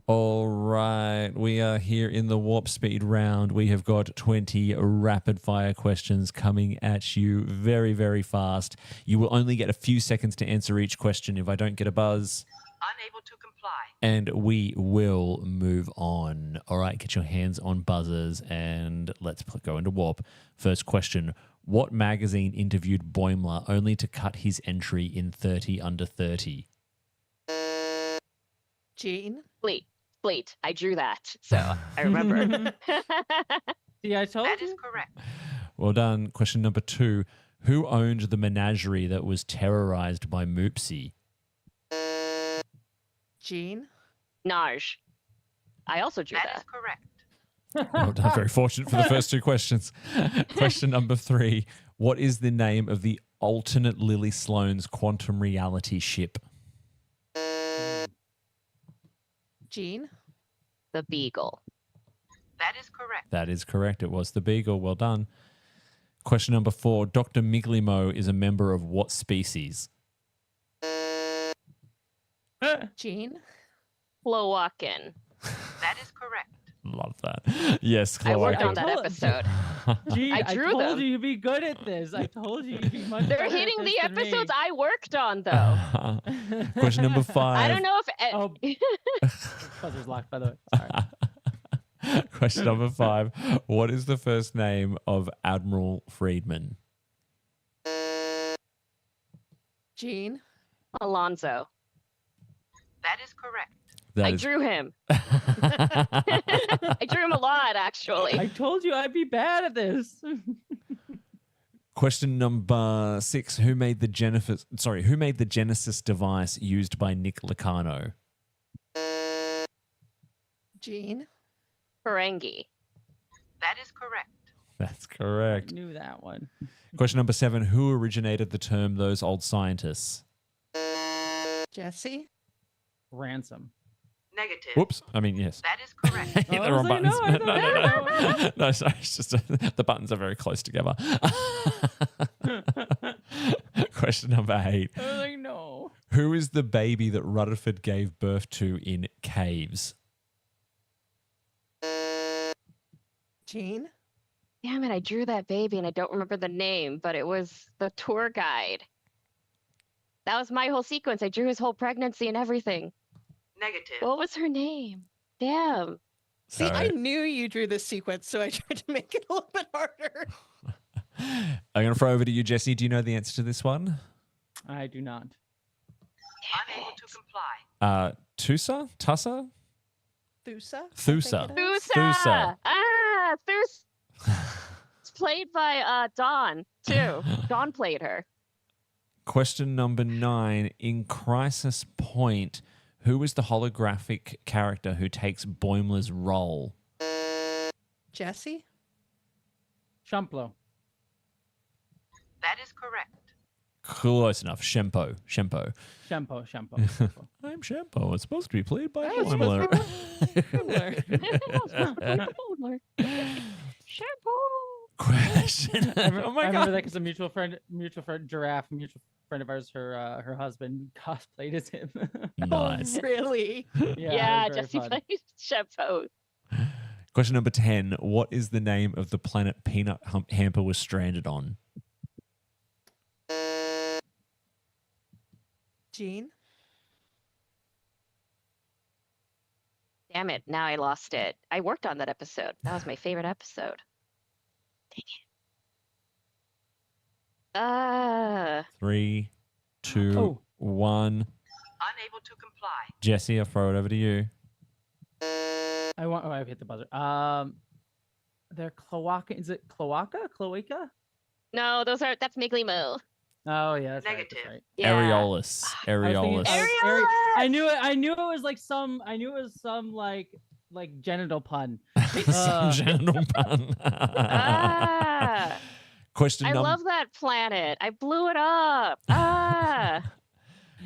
All right, we are here in the warp speed round. We have got 20 rapid fire questions coming at you very, very fast. You will only get a few seconds to answer each question if I don't get a buzz, Unable to comply. and we will move on. All right, get your hands on buzzers and let's go into warp. First question. What magazine interviewed Boimler only to cut his entry in 30 under 30? Jean? Fleet. I drew that, so I remember. See, I told That is you. correct. Well done. Question number 2. Who owned the menagerie that was terrorized by Moopsie? Jean? Naj. I also drew That is that. correct. Well done. Very fortunate for the first two questions. Question number 3. What is the name of the alternate Lily Sloan's quantum reality ship? Jean? The Beagle. That is correct. That is correct. It was the Beagle. Well done. Question number 4. Dr. Miglimo is a member of what species? Jean? Cloacan. That is correct. Love that. Yes, I worked Chloe. on that episode. Gee, I I drew told them. you you'd be good at this. I told you you'd be much They're better at hitting this the than me. episodes I worked on, though. Question number 5. I don't know if. Oh. Buzzer's locked, by the way. Sorry. Question number 5. What is the first name of Admiral Friedman? Jean? Alonzo. That is correct. I drew him. I drew him a lot, actually. I told you I'd be bad at this. Question number 6. Who made the Genesis device used by Nick Lucano? Jean? Ferengi. That is correct. That's I correct. knew that one. Question number 7. Who originated the term those old scientists? Jesse? Ransom. Negative. Whoops. I mean, yes. That is correct. Hit Oh, the I wrong was like, buttons. no, I thought- no. No, sorry. It's just the buttons are very close together. Question number 8. I was like, no. Who is the baby that Rutherford gave birth to in caves? Jean? Damn it, I drew that baby and I don't remember the name, but it was the tour guide. That was my whole sequence. I drew his whole pregnancy and everything. Negative. What was her name? Damn. See, I Sorry. knew you drew this sequence, so I tried to make it a little bit harder. I'm going to throw over to you, Jesse. Do you know the answer to this one? I do not. Unable to comply. Tusa? Tussa? Thusa? I Thusa. think it is. Thusa. Ah, Thusa. It's played by Dawn, too. Dawn played her. Question number 9. In Crisis Point, who is the holographic character who takes Boimler's role? Jesse? Shumplo. That is correct. Close enough. Shempo. Shampoo. I'm Shempo. It's supposed to be played by Oh, it's supposed Boimler. Boimler. Shampoo. Question. I Oh my remember god. that because a mutual friend, Giraffe, a mutual friend of ours, her husband cosplayed as him. Nice. Oh, really? Yeah, it was very Jesse fun. played Shampoo. Question number 10. What is the name of the planet Peanut Hamper was stranded on? Jean? Damn it, now I lost it. I worked on that episode. That was my favorite episode. Dang it. 3, 2, Oh. 1. Unable to comply. Jesse, I'll throw it over to you. I've hit the buzzer. They're cloaca. Is it cloaca? Cloaca? No, that's Miglimo. Oh yeah, that's Negative. right. Yeah. Areolus. I was thinking- Areolus. I was- Areolus! I knew it. I knew it was like some. I knew it was some like genital pun. Some genital pun. Ah, Question I number love that planet. I blew it up. Ah.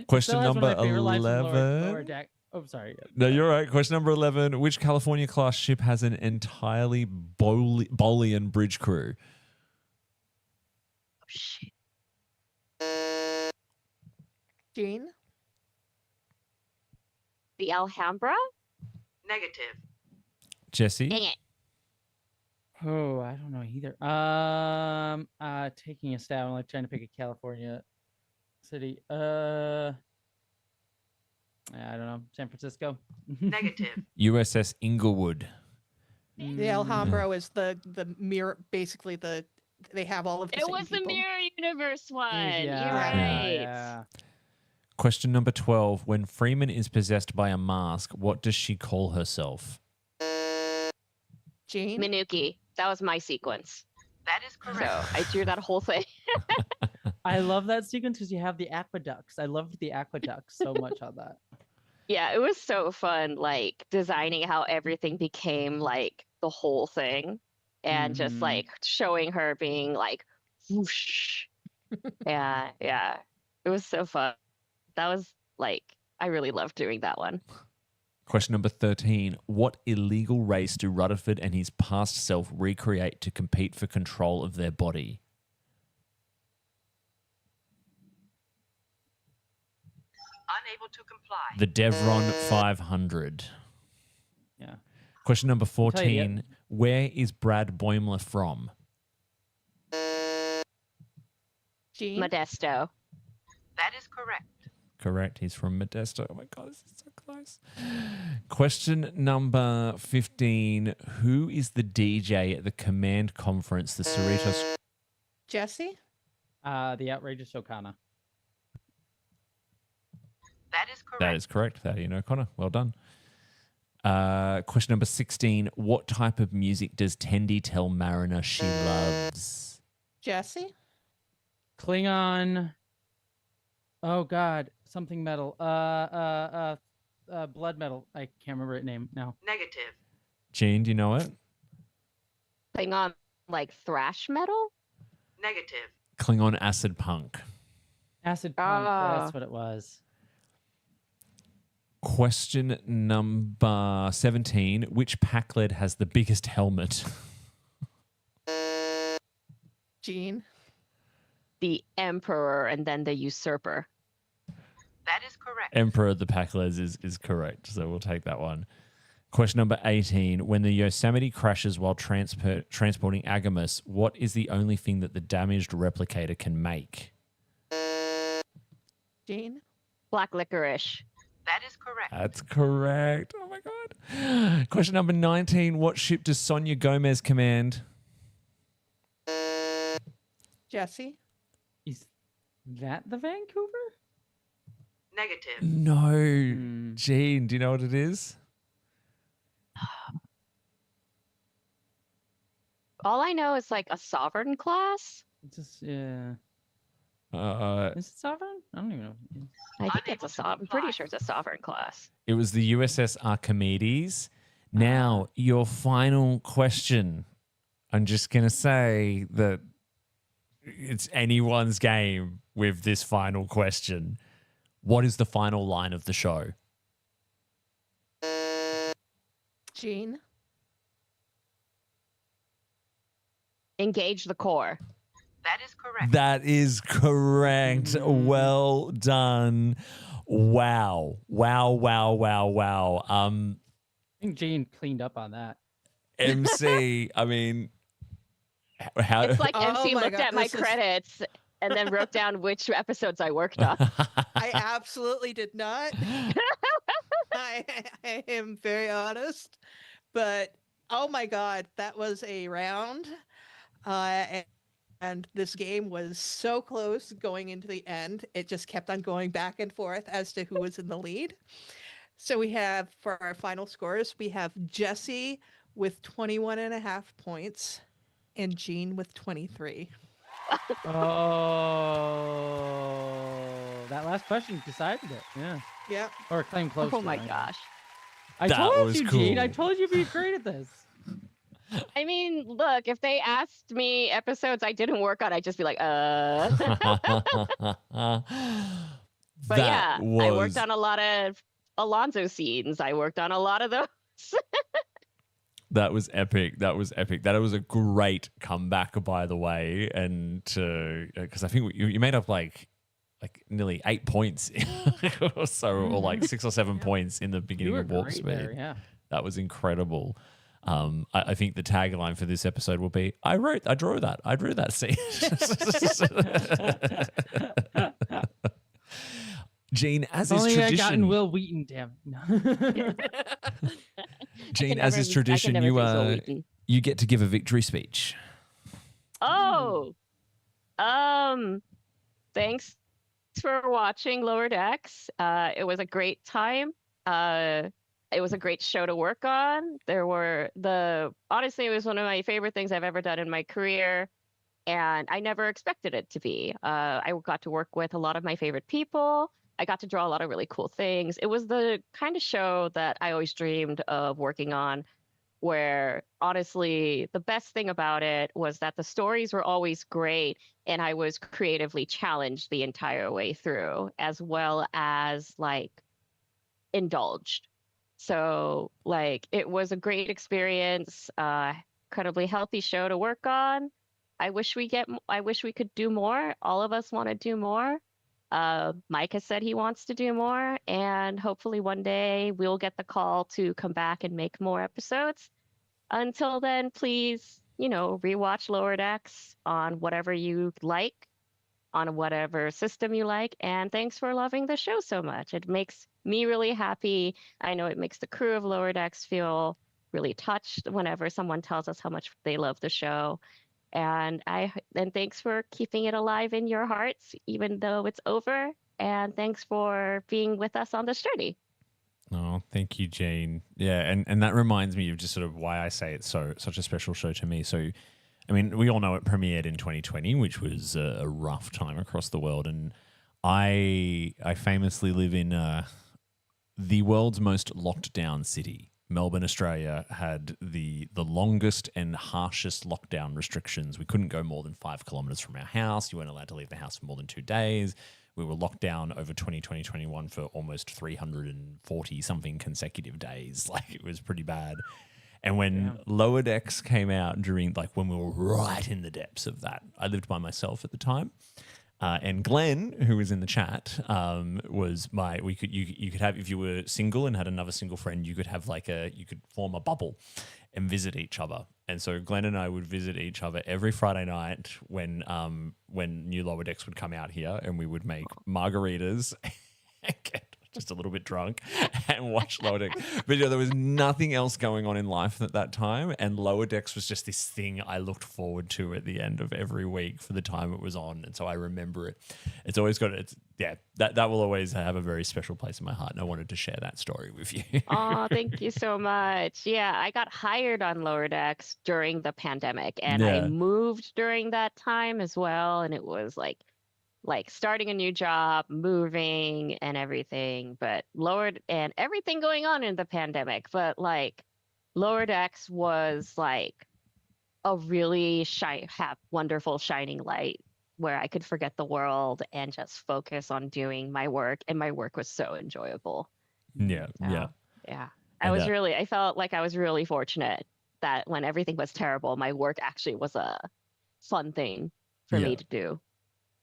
question Still has one number of my favorite lines from 11. Lower Deck. Oh, sorry. No, you're right. Question number 11. Which California class ship has an entirely Bolian bridge crew? Oh, shit. Jean? The Alhambra? Negative. Jesse? Dang it. Oh, I don't know either. Taking a stab. I'm like trying to pick a California city. I don't know. San Francisco. Negative. USS Inglewood. The Alhambra is the mirror, basically they have all of the It same was the people. Mirror Universe one. Yeah, You're right. yeah. Question number 12. When Freeman is possessed by a mask, what does she call herself? Jean? Minuki. That was my sequence. That is correct. So I drew that whole thing. I love that sequence because you have the aqueducts. I loved the aqueducts so much on that. Yeah, it was so fun, like designing how everything became like the whole thing and just Mhm. like showing her being like whoosh. Yeah, yeah. It was so fun. That was like, I really loved doing that one. Question number 13. What illegal race do Rutherford and his past self recreate to compete for control of their body? Unable to comply. The Devron 500. Yeah. Question number tell you 14. Where is Brad Boimler from? Jean? Modesto. That is correct. Correct. He's from Modesto. Oh my God, this is so close. Question number 15. Who is the DJ at the command conference, the Cerritos? Jessie? The outrageous Okana. That is correct. That is correct. Thaddeus O'Connor. Well done. Question number 16. What type of music does Tendi tell Mariner she loves? Jessie? Klingon. Oh God, something metal. Blood metal. I can't remember its name now. Negative. Jean, do you know it? Playing on like thrash metal? Negative. Klingon acid punk. Acid punk. Ah. That's what it was. Question number 17. Which Pac-Led has the biggest helmet? Jean? The Emperor and then the Usurper. That is correct. Emperor of the Pac-Leds is correct, so we'll take that one. Question number 18. When the Yosemite crashes while transporting Agamus, what is the only thing that the damaged replicator can make? Jean? Black licorice. That is correct. That's correct. Oh my God. Question number 19. What ship does Sonia Gomez command? Jessie? Is that the Vancouver? Negative. No. Hmm. Jean, do you know what it is? All I know is like a sovereign class. It's just yeah. It Is it sovereign? I don't even know. I think Unable it's a to I'm pretty comply. sure it's a sovereign class. was the USS Archimedes. Now, your final question. I'm just going to say that it's anyone's game with this final question. What is the final line of the show? Jean? Engage the core. That is correct. That is correct. Well done. Wow. Wow, wow, wow, wow. I think Jane cleaned up on that. MC, I mean, how It's like Oh MC my looked God, at my this is- credits and then wrote down which episodes I worked on. I absolutely did not. I am very honest. But oh my God, that was a round. And this game was so close going into the end. It just kept on going back and forth as to who was in the lead. So we have, for our final scores, we have Jessie with 21.5 points and Jean with 23. Oh, that last question decided it. Yeah, Yeah. or came close. Oh to my it. gosh. I That told was you, Gene. I cool. told you you'd be great at this. I mean, look, if they asked me episodes I didn't work on, I'd just be like, But yeah, I worked on a lot of Alonzo scenes. I worked on a lot of those. That was epic. That was epic. That was a great comeback, by the way. And because I think you made up like nearly 8 points or so, or like 6 or 7 points in the You beginning were of Warp great Speed. there, yeah. That was incredible. I think the tagline for this episode will be, I drew that scene. Gene, as is Only I gotten tradition, Will Wheaton, damn. Gene, as is tradition, you get to give a victory speech. Oh, thanks for watching Lower Decks. It was a great time. It was a great show to work on. Honestly, it was one of my favorite things I've ever done in my career, and I never expected it to be. I got to work with a lot of my favorite people. I got to draw a lot of really cool things. It was the kind of show that I always dreamed of working on. where honestly, the best thing about it was that the stories were always great and I was creatively challenged the entire way through, as well as like indulged. So like it was a great experience, incredibly healthy show to work on. I wish we could do more. All of us want to do more. Mike has said he wants to do more, and hopefully one day we'll get the call to come back and make more episodes. Until then, please, rewatch Lower Decks on whatever you like, on whatever system you like. And thanks for loving the show so much. It makes me really happy. I know it makes the crew of Lower Decks feel really touched whenever someone tells us how much they love the show. And thanks for keeping it alive in your hearts, even though it's over. And thanks for being with us on this journey. Oh, thank you, Jean. Yeah, and that reminds me of just sort of why I say it's such a special show to me. So, I mean, we all know it premiered in 2020, which was a rough time across the world. And I famously live in the world's most locked down city. Melbourne, Australia had the longest and harshest lockdown restrictions. We couldn't go more than 5 kilometers from our house. You weren't allowed to leave the house for more than 2 days. We were locked down over 2021 for almost 340 something consecutive days. Like, it was pretty bad. And when Lower Decks came out during, like, when we were right in the depths of that, I lived by myself at the time. And Glenn, who was in the chat, was you could have, if you were single and had another single friend, you could have you could form a bubble and visit each other. And so Glenn and I would visit each other every Friday night when new Lower Decks would come out here, and we would make margaritas and get just a little bit drunk and watch Lower Decks. But there was nothing else going on in life at that time, and Lower Decks was just this thing I looked forward to at the end of every week for the time it was on. And so I remember it. It's always that will always have a very special place in my heart, and I wanted to share that story with you. Oh, thank you so much. Yeah, I got hired on Lower Decks during the pandemic, and I moved during that time as well, and it was like starting a new job, moving and everything, but and everything going on in the pandemic. But like Lower Decks was like a really wonderful shining light where I could forget the world and just focus on doing my work. And my work was so enjoyable. Yeah. I felt like I was really fortunate that when everything was terrible, my work actually was a fun thing for me to do.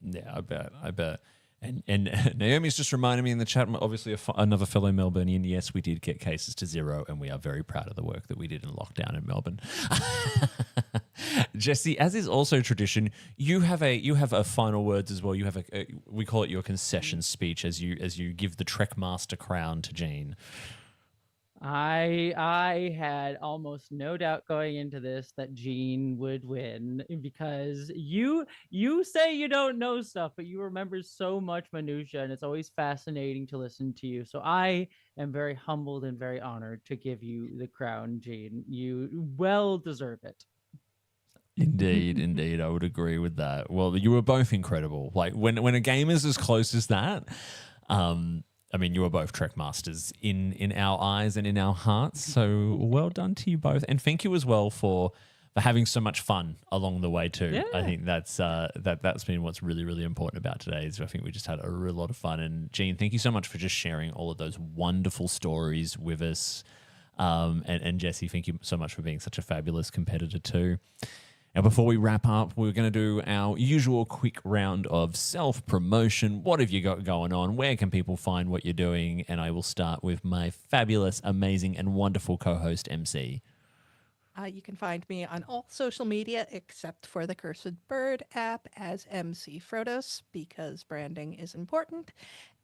Yeah, I bet. And Naomi's just reminded me in the chat, obviously another fellow Melburnian, yes, we did get cases to 0, and we are very proud of the work that we did in lockdown in Melbourne. Jessie, as is also tradition, you have a final words as well. You have we call it your concession speech as you give the Trek Master crown to Jean. I had almost no doubt going into this that Jean would win, because you say you don't know stuff, but you remember so much minutia, and it's always fascinating to listen to you. So I am very humbled and very honored to give you the crown, Jean. You well deserve it. Indeed, I would agree with that. Well, you were both incredible. Like when a game is as close as that, I mean, you are both Trek Masters in our eyes and in our hearts. So well done to you both, and thank you as well for having so much fun along the way too. Yeah. I think that's been what's really, really important about today. Is I think we just had a real lot of fun. And Jean, thank you so much for just sharing all of those wonderful stories with us. And Jessie, thank you so much for being such a fabulous competitor too. Now, before we wrap up, we're going to do our usual quick round of self-promotion. What have you got going on? Where can people find what you're doing? And I will start with my fabulous, amazing, and wonderful co-host, MC. You can find me on all social media except for the Cursed Bird app as MC Frodos, because branding is important.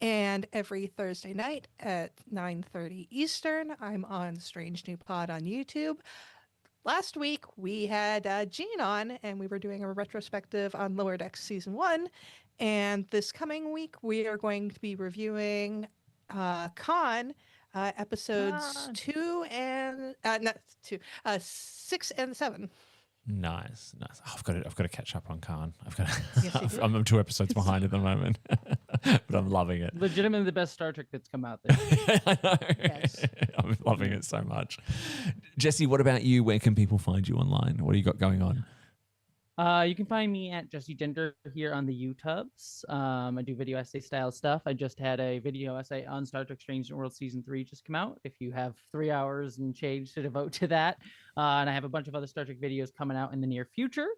And every Thursday night at 9:30 Eastern, I'm on Strange New Pod on YouTube. Last week, we had Jean on, and we were doing a retrospective on Lower Decks Season 1. And this coming week, we are going to be reviewing Khan, episodes 6 and 7. Nice. I've got to catch up on Khan. I'm 2 episodes behind at the moment, but I'm loving it. Legitimately the best Star Trek that's come out there. I know. Yes. I'm loving it so much. Jessie, what about you? Where can people find you online? What do you got going on? You can find me at Jessie Gender here on the YouTubes. I do video essay style stuff. I just had a video essay on Star Trek Strange New World Season 3 just come out. If you have 3 hours and change to devote to that. And I have a bunch of other Star Trek videos coming out in the near future.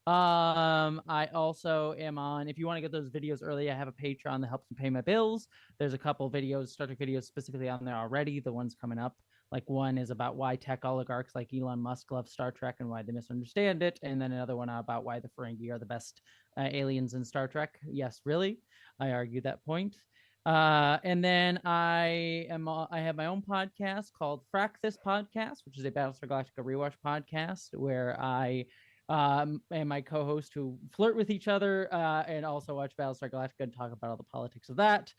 I also am on, if you want to get those videos early, I have a Patreon that helps me pay my bills. There's a couple videos, Star Trek videos specifically on there already. The ones coming up. Like one is about why tech oligarchs like Elon Musk love Star Trek and why they misunderstand it. And then another one about why the Ferengi are the best aliens in Star Trek. Yes, really. I argue that point. And then I have my own podcast called Frack This Podcast, which is a Battlestar Galactica rewatch podcast where I and my co-host who flirt with each other and also watch Battlestar Galactica and talk about all the politics of that.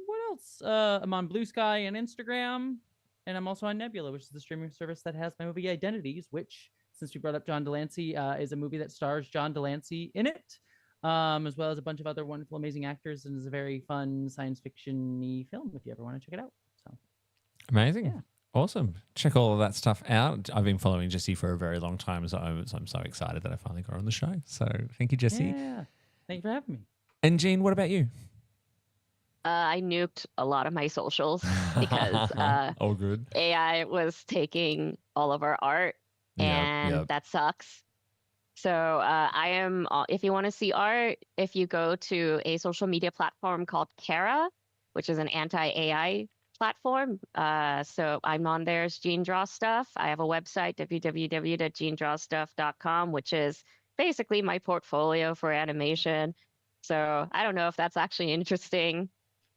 What else? I'm on Blue Sky and Instagram, and I'm also on Nebula, which is the streaming service that has my movie Identities, which, since we brought up John Delancey, is a movie that stars John Delancey in it, as well as a bunch of other wonderful, amazing actors, and is a very fun science fiction-y film if you ever want to check it out. So, amazing. Yeah. Awesome. Check all of that stuff out. I've been following Jessie for a very long time, so I'm so excited that I finally got her on the show. So thank you, Jessie. Yeah. Thank you for having me. And Jean, what about you? I nuked a lot of my socials because all good. AI was taking all of our art, and that sucks. So I am, if you want to see art, if you go to a social media platform called Kara, which is an anti-AI platform. So I'm on there as Jean Draw Stuff. I have a website, www.jeandrawstuff.com, which is basically my portfolio for animation. So I don't know if that's actually interesting.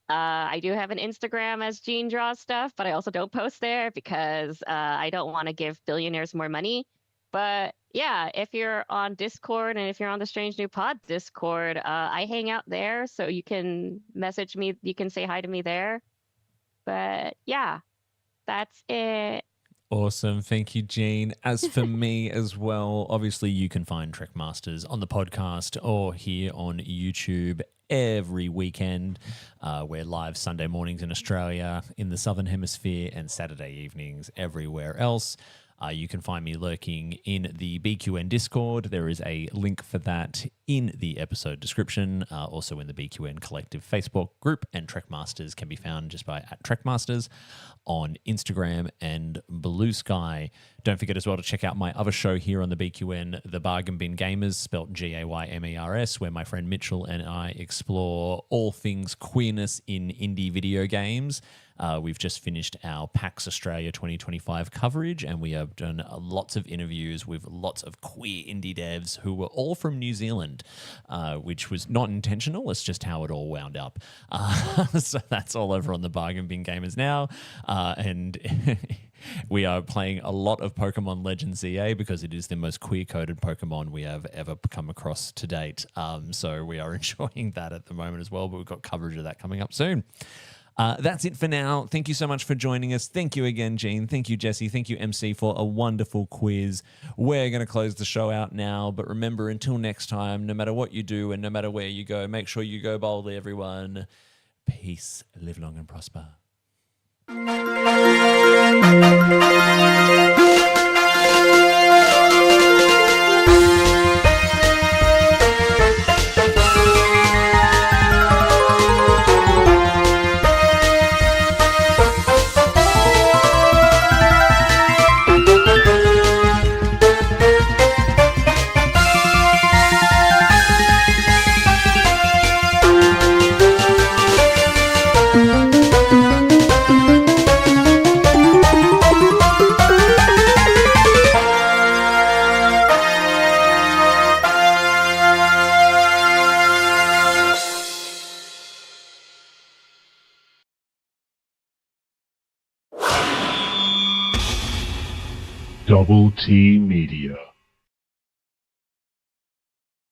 I do have an Instagram as Jean Draw Stuff, but I also don't post there because I don't want to give billionaires more money. But yeah, if you're on Discord and if you're on the Strange New Pod Discord, I hang out there. So you can message me. You can say hi to me there. But yeah, that's it. Awesome. Thank you, Jean. As for me as well, obviously you can find Trek Masters on the podcast or here on YouTube every weekend. We're live Sunday mornings in Australia, in the Southern Hemisphere, and Saturday evenings everywhere else. You can find me lurking in the BQN Discord. There is a link for that in the episode description, also in the BQN Collective Facebook group, and Trekmasters can be found just by @Trekmasters on Instagram and Blue Sky. Don't forget as well to check out my other show here on the BQN, The Bargain Bin Gamers, spelt GAYMERS, where my friend Mitchell and I explore all things queerness in indie video games. We've just finished our PAX Australia 2025 coverage, and we have done lots of interviews with lots of queer indie devs who were all from New Zealand, which was not intentional. It's just how it all wound up. So that's all over on the Bargain Bin Gamers now. And we are playing a lot of Pokemon Legends ZA because it is the most queer-coded Pokemon we have ever come across to date. So we are enjoying that at the moment as well, but we've got coverage of that coming up soon. That's it for now. Thank you so much for joining us. Thank you again, Jean. Thank you, Jessie. Thank you, MC, for a wonderful quiz. We're going to close the show out now, but remember, until next time, no matter what you do and no matter where you go, make sure you go boldly, everyone. Peace, live long and prosper. Double T Media.